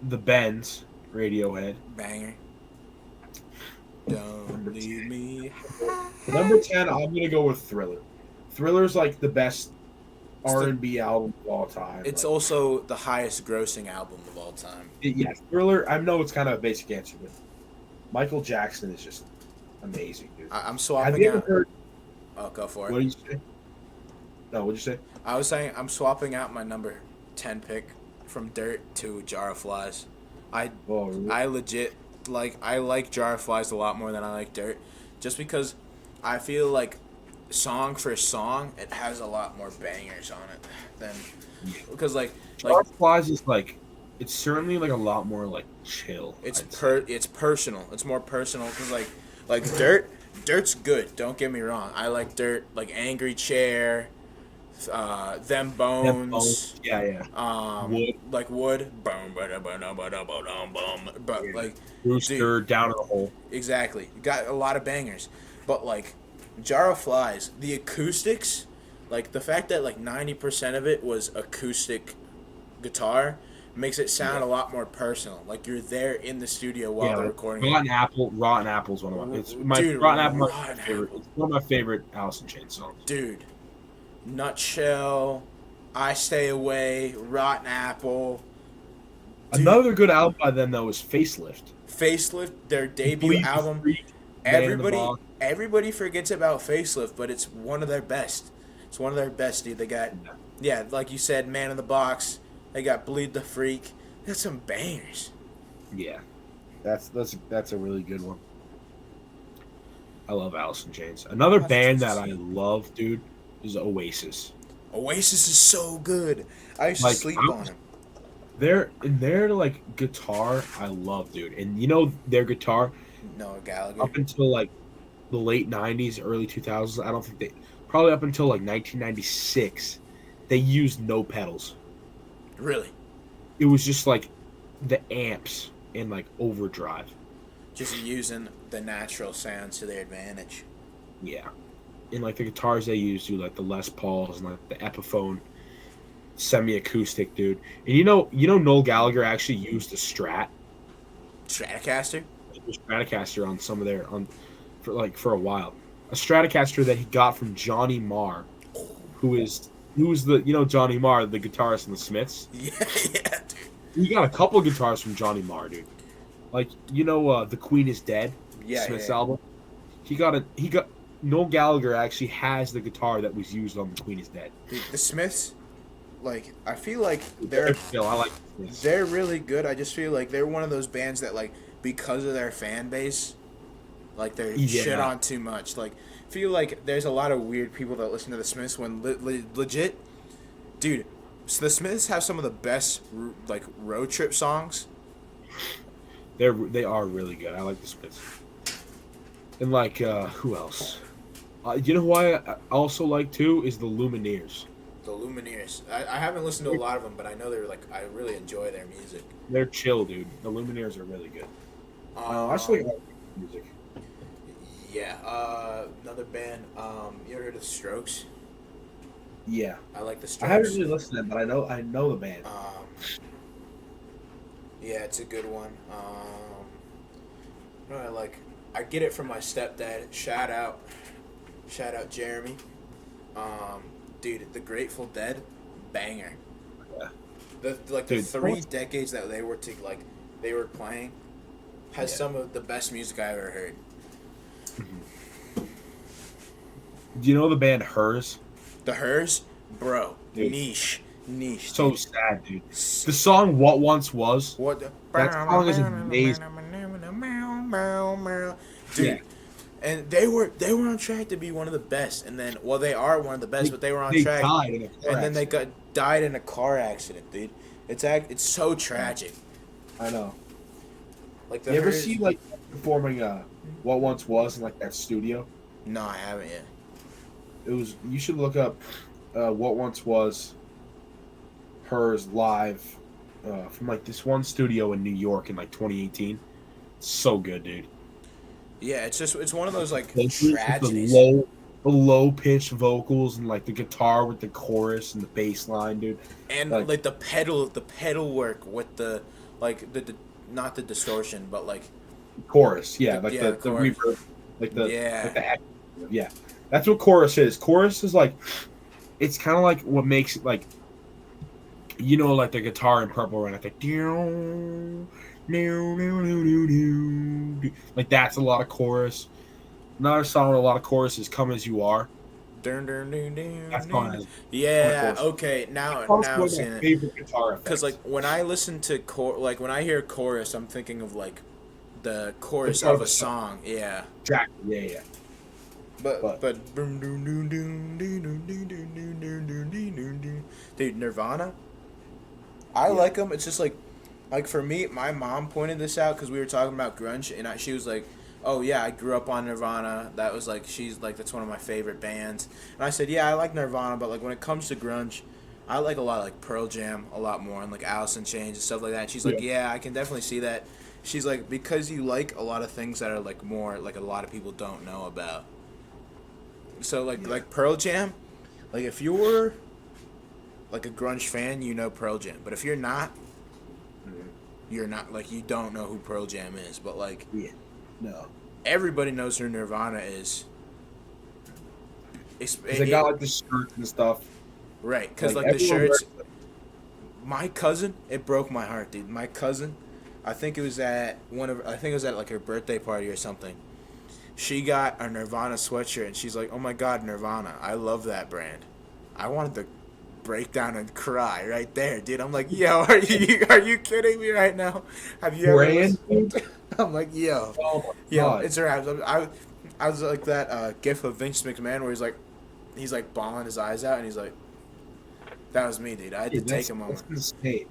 The Bends, Radiohead. Banger. Don't leave me. Number 10, I'm gonna go with Thriller. Thriller's like the best R&B album of all time. It's like, also the highest grossing album of all time. yeah, Thriller. I know it's kind of a basic answer, but Michael Jackson is just amazing, dude. I'm Have swapping you ever out. heard? Oh, go for What it. did you say? No, what'd you say? I was saying I'm swapping out my number 10 pick from Dirt to Jar of Flies. Oh, really? I legit I like Jar of Flies a lot more than I like Dirt, just because I feel like song for song it has a lot more bangers on it than because Jar of Flies is like, it's certainly like a lot more like chill. it's personal. It's more personal because like Dirt's good. Don't get me wrong. I like Dirt, like Angry Chair, Them Bones. Yeah. Wood. Like Wood. Boom, ba-da, ba-da, ba-da, ba-dum, bum. But Yeah. like Rooster, Down in the Hole. exactly, got a lot of bangers. But like Jar of Flies, the acoustics, like the fact that like 90% of it was acoustic guitar makes it sound a lot more personal. Like you're there in the studio while they're recording. Rotten Apple's one of my. It's my Dude, Rotten Apple. Rotten My favorite. Apple. It's one of my favorite Alice in Chains songs. Dude, Nutshell, I Stay Away, Rotten Apple. Dude. Another good album by them though is Facelift. Facelift, their debut Bleed the album. Freak, Man in the Box. Everybody forgets about Facelift, but it's one of their best. It's one of their best, dude. They got, yeah, like you said, Man in the Box. They got Bleed the Freak. They got some bangers. Yeah, that's a really good one. I love Alice in Chains. Another band that I love, dude, is Oasis. Oasis is so good. I used to sleep on them. Their like guitar, I love, dude. And you know their guitar, Noah Gallagher. up until like the late '90s, early 2000s. I don't think probably up until like 1996, they used no pedals. Really? It was just like the amps and like overdrive. Just using the natural sounds to their advantage. Yeah. And like the guitars they used, dude, like the Les Pauls and like the Epiphone, semi-acoustic, dude. And you know Noel Gallagher actually used a Strat, Stratocaster? a Stratocaster on some of their for a while. A Stratocaster that he got from Johnny Marr, who's the Johnny Marr, the guitarist in the Smiths. Yeah, dude. He got a couple guitars from Johnny Marr, dude. Like The Queen Is Dead, Smiths album. He got Noel Gallagher actually has the guitar that was used on The Queen Is Dead. Dude, the Smiths, like I feel like I like the Smiths. they're really good. I just feel like they're one of those bands that like because of their fan base, like they're shit on too much. Like I feel like there's a lot of weird people that listen to the Smiths when legit, dude. So the Smiths have some of the best like road trip songs. They are really good. I like the Smiths. And like who else? You know who I also like too is the Lumineers. The Lumineers. I haven't listened to a lot of them, but I know they're like I really enjoy their music. They're chill, dude. The Lumineers are really good. I actually like music. Yeah. Another band. You ever heard of Strokes? Yeah. I like the I Strokes. haven't really listened to them, but I know the band. Yeah, it's a good one. I get it from my stepdad. Shout out Jeremy. Dude, the Grateful Dead, banger. Yeah. The 3 decades that they were playing has some of the best music I ever heard. Do you know the band Hers? The Hers, bro, Dude. niche. So sad, dude. The song "What Once Was." What? That song is amazing. Dude, yeah. And they were on track to be one of the best, and then they are one of the best, but they were on track, died in a car and then they accident. died in a car accident, dude. It's so tragic. I know. Like You ever see like performing What Once Was in like that studio? No, I haven't yet. It was. You should look up What Once Was hers live from like this one studio in New York in like 2018. So good, dude. Yeah, it's one of those like The tragedies. low pitched vocals and like the guitar with the chorus and the bass line, dude. And Like like the pedal work with the like the not the distortion, but like chorus, yeah, like the the chorus. reverb, Yeah. like the echo, yeah. That's what chorus is. Chorus is like it's kind of like what makes it like like the guitar in Purple Rain, like like that's a lot of chorus. Another song with a lot of chorus is "Come as You Are." Dun, dun, dun, dun, That's dun. song has Yeah. chorus. Okay. Now That's I'm one of my seeing it. favorite guitar Because like effects. when I listen to like when I hear chorus, I'm thinking of like the The chorus part of of a the song. song. Yeah. Exactly. Yeah, yeah. But dude, Nirvana. I yeah, like them. It's just like for me, my mom pointed this out because we were talking about grunge, and she was like, "Oh yeah, I grew up on Nirvana. That was like she's like that's one of my favorite bands." And I said, "Yeah, I like Nirvana, but like when it comes to grunge, I like a lot of, like Pearl Jam a lot more and like Alice in Chains and stuff like that." And she's yeah, like, "Yeah, I can definitely see that." She's like, "Because you like a lot of things that are like more like a lot of people don't know about." So yeah. like Pearl Jam, like if you're like a grunge fan, you know Pearl Jam. But if you're not, Mhm. you're not like you don't know who Pearl Jam is. But like Yeah. No, everybody knows who Nirvana is. because they got like the shirts and stuff. Right, because Like like the everyone shirts. wears. My cousin, it broke my heart, dude. My cousin, I think it was at I think it was at like her birthday party or something. She got a Nirvana sweatshirt and she's like, "Oh my God, Nirvana! I love that brand." I wanted to break down and cry right there, dude. I'm like, "Yo, are you kidding me right now? Have you ever Brand listened?" new? I'm like, "Yo, Oh my yo, god. it's her abs." I was like that gif of Vince McMahon where he's like bawling his eyes out and he's like, "That was me, dude. I had to Dude, take a that's moment. insane.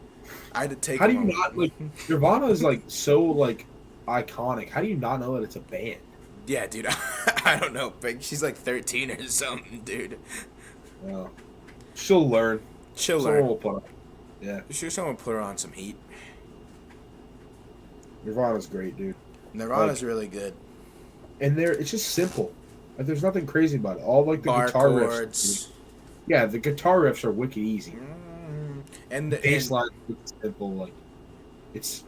I had to take How a do you moment." not like Nirvana is like so like iconic. How do you not know that it's a band? Yeah, dude. I don't know, but she's like 13 or something, dude. Well, she'll learn. She'll Someone learn. will put up. Yeah, Someone put her on some heat. Nirvana's great, dude. Nirvana's Like, really good. and it's just simple. Like, there's nothing crazy about it. All like the Bar guitar riffs. chords. Yeah, the guitar riffs are wicked easy. And The bass and line is simple. Like, it's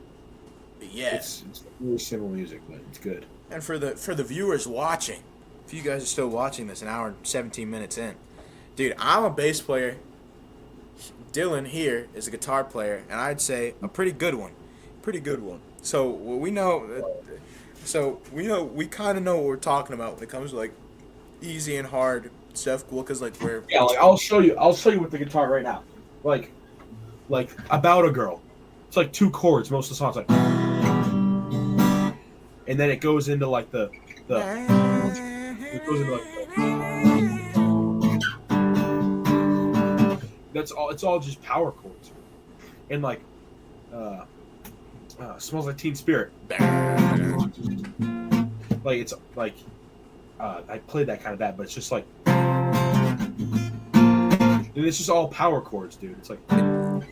yeah. it's really simple music, but it's good. And for the viewers watching, if you guys are still watching this, an hour and 17 minutes in, dude, I'm a bass player. Dylan here is a guitar player, and I'd say a pretty good one, pretty good one. So we know, we kind of know what we're talking about when it comes to like easy and hard stuff. Cool, cause like we're Yeah, like I'll show you. I'll show you with the guitar right now. Like About a Girl. It's like two chords most of the songs, like, and then it goes into like the it goes into like that's all. It's all just power chords, and like uh, Smells Like Teen Spirit. Like it's like I played that kind of bad, but it's just like, and it's just all power chords, dude. It's like, how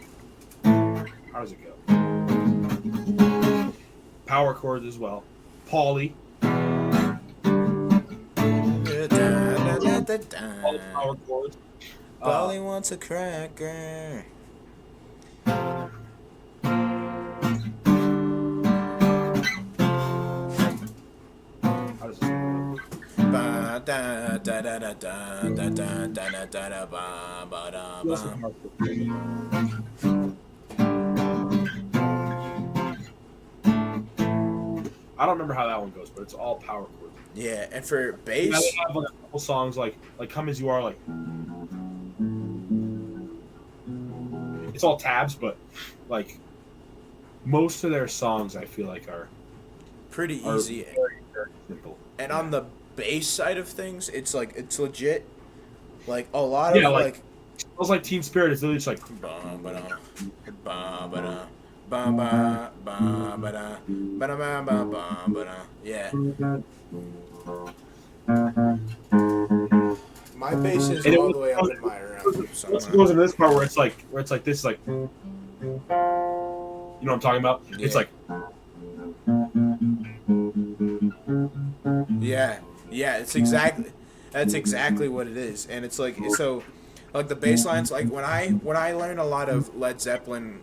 does it go? Power chords as well. Pauly. All power chords. Polly wants a cracker. How does this go? Ba da da da da da da da da da da ba ba da What's the ba. power chord? I don't remember how that one goes, but it's all power chords. Yeah, and for Yeah, bass, they have like a couple songs like "Come as You Are," like it's all tabs, but like most of their songs, I feel like pretty are easy. very, very simple. And Yeah. on the bass side of things, it's like it's legit. Like a lot of Yeah, like Smells Like Teen Spirit is literally just like ba ba da ba ba da ba ba ba ba da ba da ba ba ba ba da. Yeah. My bass is And all the way up in my room once it somewhere. goes into this part where it's like this, like you know what I'm talking about? It's Yeah. like Yeah. Yeah. It's exactly. That's exactly what it is, and it's like so. Like the bass lines, like when I learn a lot of Led Zeppelin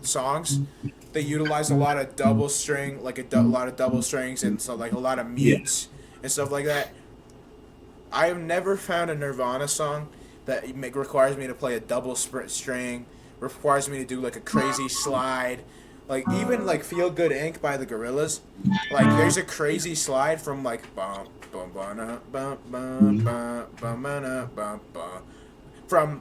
songs, they utilize a lot of double string, like a lot of double strings, and so like a lot of yeah, mutes and stuff like that. I have never found a Nirvana song that requires me to play a double string, requires me to do like a crazy slide, like even like Feel Good Inc. by the Gorillas. Like there's a crazy slide from like bum bum bum bum bum bum bum bum bum bum from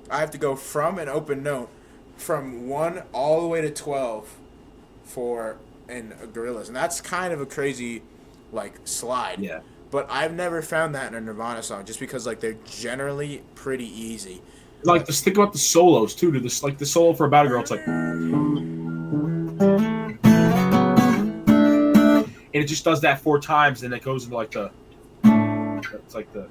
I have to go from an open note from 1 all the way to 12 for in Gorillas, and that's kind of a crazy like slide. yeah. But I've never found that in a Nirvana song, just because like they're generally pretty easy. Like Like just think about the solos too, dude. This like the solo for About a Girl, it's like, and it just does that 4 times, and it goes into like the, it's like the,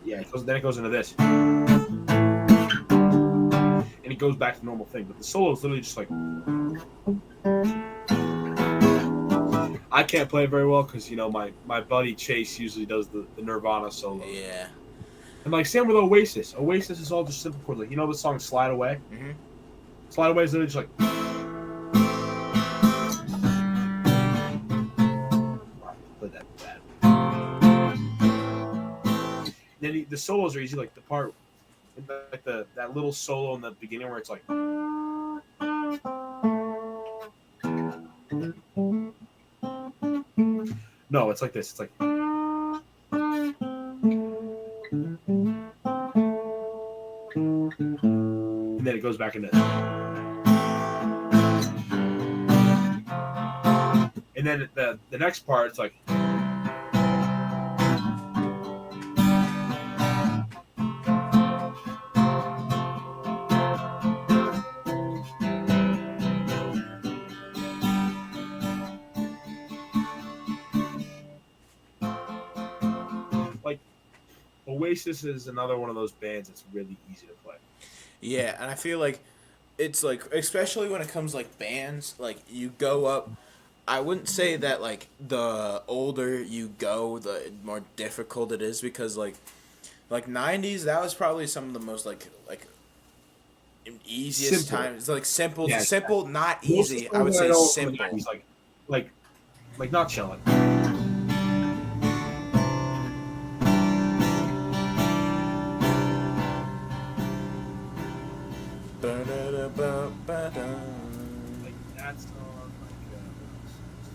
yeah, then it goes into this, and it goes back to the normal thing. But the solo is literally just like, I can't play it very well because you know my buddy Chase usually does the Nirvana solo. yeah. And like same with Oasis. Oasis is all just simple chords. Like you know the song "Slide Away." Mhm. "Slide Away" is literally just like. Play that bad. Then the solos are easy. Like the part, like that little solo in the beginning where it's like. No, it's like this. It's like. And then it goes back into. And then the next part, it's like. Like Oasis is another one of those bands that's really easy to play. Yeah, and I feel like it's like especially when it comes like bands, like you go up. I wouldn't say that like the older you go, the more difficult it is, because like 90s, that was probably some of the most like easiest Simple. times. Like simple, Yeah. simple, not Most of the easy. I songs would that I say know from the simple. 90s, like, like not chilling. Ba-da-da-ba-ba-da. Like that song, like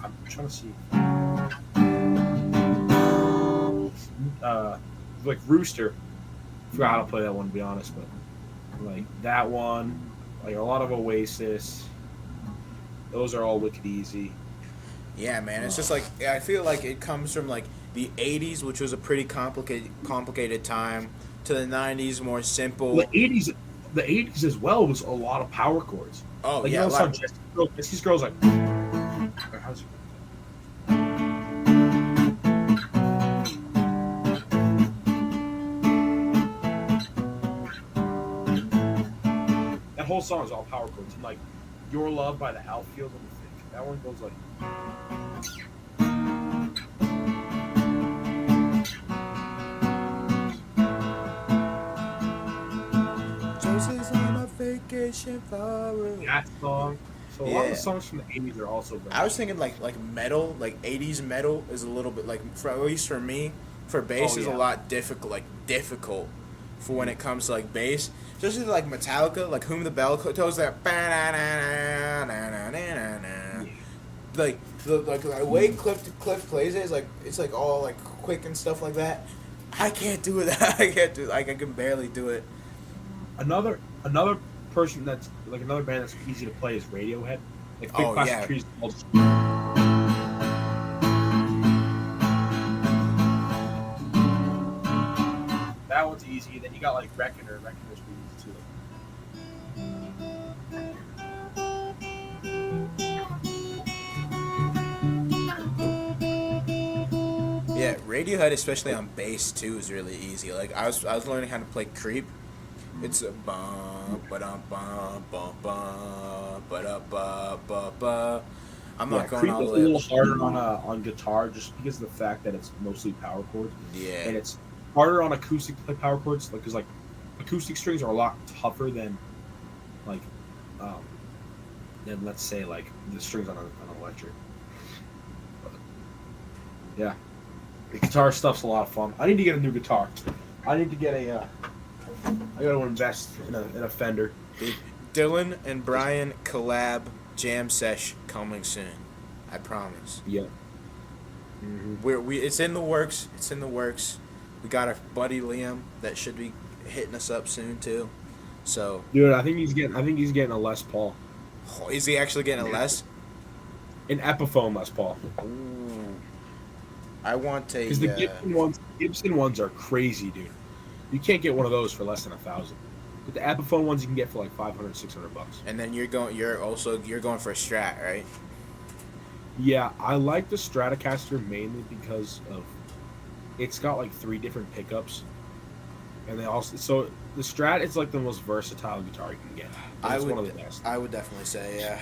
I'm trying to see, like Rooster. I forgot how to play that one to be honest, but like that one, like a lot of Oasis. Those are all wicked easy. Yeah, man. It's just like I feel like it comes from like the '80s, which was a pretty complicated time, to the '90s, more The simple. '80s, the '80s as well was a lot of power chords. Oh Like you yeah, know a the lot song of Jesse's Girl's like. How's that whole song is all power chords. And like Your Love by the Outfield, let me think. That one goes like. Choices on a vacation far away. That song. So a lot of the Yeah. songs from the '80s are also very. I was thinking like metal, like '80s metal is a little bit like for at least for me, for bass Oh is a yeah. lot difficult for when it comes to like bass, especially like Metallica, like Whom the Bell Tolls, that Yeah. like the way Cliff plays it is like it's like all like quick and stuff like that. I can't do that. I can't do like I can barely do it. Another Another person that's like another band that's easy to play is Radiohead. Like Big Oh, Plastic yeah. Trees. That one's easy. Then you got like Reckoner. Reckoner's pretty easy too. Yeah, Radiohead, especially on bass too, is really easy. Like I was learning how to play Creep. It's a bum ba dum bum bum bum ba da ba ba ba. I'm Yeah, not going Creep all is the a way up. little harder on guitar just because of the fact that it's mostly power chords, Yeah, and it's harder on acoustic to play power chords, like because like acoustic strings are a lot tougher like um than let's say like the strings on an electric. But, yeah, the guitar stuff's a lot of fun. I need to get a new guitar. I need to get a. I got to invest in a Fender. dude. Dylan and Brian collab jam sesh coming soon. I promise. Yeah. Mm-hmm. We it's in the works. It's in the works. We got our buddy Liam that should be hitting us up soon too. So, Dude, I think he's getting a Les Paul, oh, is he actually getting a less? an Epiphone Les Paul. Ooh. I want a. Because the Gibson ones are crazy, dude. You can't get one of those for less than $1,000. But the Epiphone ones you can get for like $500, $600. And then you're going for a Strat, right? Yeah, I like the Stratocaster mainly because of it's got like 3 different pickups, and they also so the Strat is like the most versatile guitar you can get. It's one of the best. I would definitely say,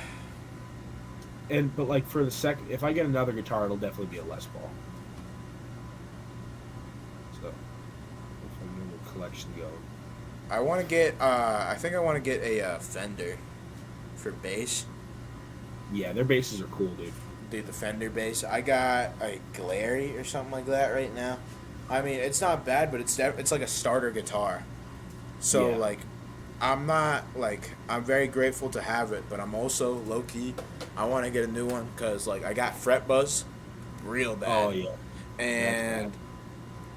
yeah. But like for the second, if I get another guitar, it'll definitely be a Les Paul. So, if I'm in the collection going. I want to get. I think I want to get a Fender for bass. Yeah, their basses are cool, dude. Dude, the Fender bass. I got a Glary or something like that right now. I mean, it's not bad, but it's like a starter guitar. So Yeah. like, I'm not like I'm very grateful to have it, but I'm also low key. I want to get a new one because like I got fret buzz, real bad. Oh yeah. And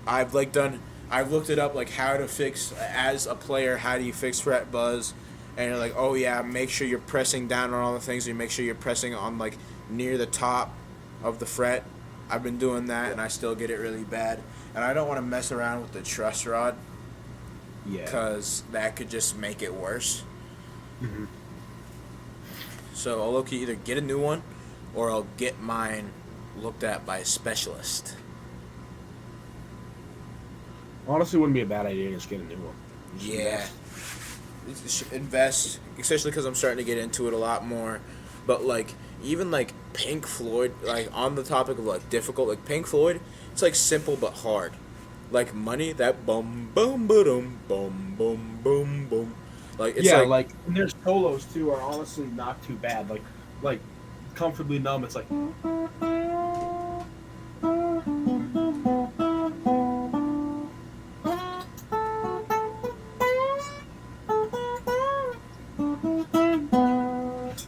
I've looked it up like how to fix as a player. How do you fix fret buzz? And you're like, oh yeah, make sure you're pressing down on all the things. You make sure you're pressing on like near the top of the fret. I've been doing that, and I still get it really bad. And I don't want to mess around with the truss rod Yeah. because that could just make it worse. Mm-hmm. So I'll low-key either get a new one, or I'll get mine looked at by a specialist. Honestly, wouldn't be a bad idea to just get a new one. Just Yeah. invest. Invest, especially because I'm starting to get into it a lot more. But like even like Pink Floyd, like on the topic of like difficult, like Pink Floyd, it's like simple but hard. Like Money, that boom boom boom boom boom boom boom. Like it's Yeah, like and their solos too are honestly not too bad. Like Comfortably Numb, it's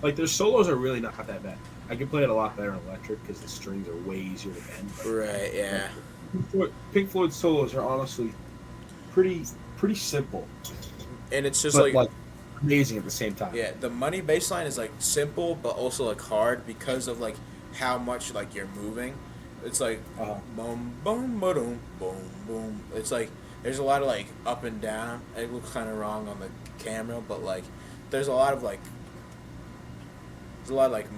like their solos are really not that bad. I can play it a lot better on electric because the strings are way easier to bend. right, yeah. Pink Floyd solos are honestly pretty simple, And it's just but like amazing at the same time. yeah, the Money bass line is like simple but also like hard because of like how much like you're moving. It's like boom boom boom boom boom. It's like there's a lot of like up and down. It looks kind of wrong on the camera, but like there's a lot of like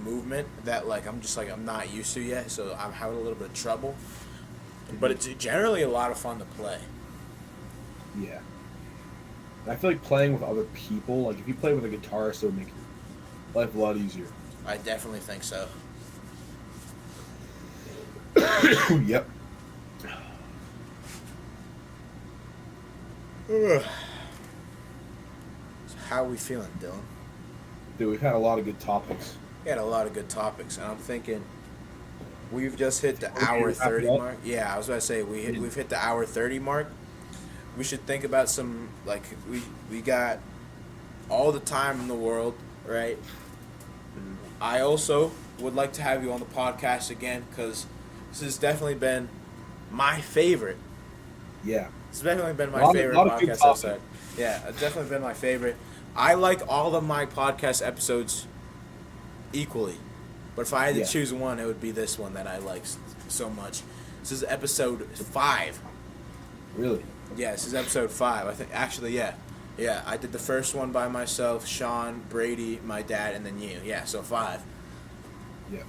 movement that like I'm not used to yet, so I'm having a little bit of trouble. But it's generally a lot of fun to play. Yeah. And I feel like playing with other people, like if you play with a guitarist, it would make life a lot easier. I definitely think so. Yep. So how are we feeling, Dylan? Dude, we've had a lot of good topics. We had a lot of good topics, and I'm thinking we've just hit the Okay, hour wrap it 30 up. mark. Yeah, I was about to say we've hit the hour 30 mark. We should think about some like we got all the time in the world, right? I also would like to have you on the podcast again because this has definitely been my favorite. Yeah. It's definitely been my Lot of favorite good podcast topics. outside. Yeah, it's definitely been my favorite. I like all of my podcast episodes equally, but if I had to Yeah. choose one, it would be this one that I like so much. This is episode 5. Really? Yeah, this is episode 5. I think actually, yeah. Yeah, I did the first one by myself, Sean, Brady, my dad, and then you. Yeah, so 5. Yeah.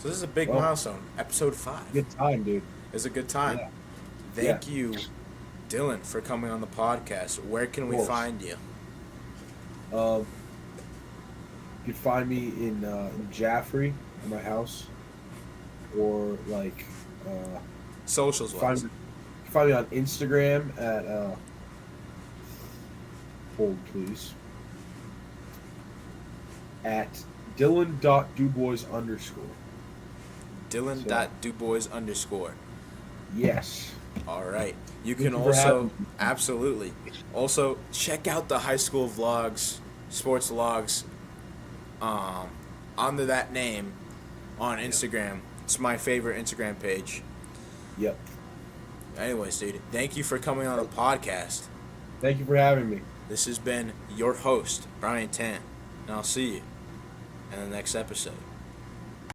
So this is a big Well, milestone. Episode 5. Good time, dude. It's a good time. Yeah. Thank you, Dylan, for coming on the podcast. Where can we course. find you? You can find me in Jaffrey, in my house, or like Socials wise. find me on Instagram at hold please at Dylan.Dubois_. Dylan.Dubois_. Yes. All right. You Thank can you for having also, me. absolutely, also check out the high school vlogs, sports vlogs, under that name on Instagram. It's my favorite Instagram page. Yep. Anyways, dude, thank you for coming on the podcast. Thank you for having me. This has been your host, Bryan Tann, and I'll see you in the next episode.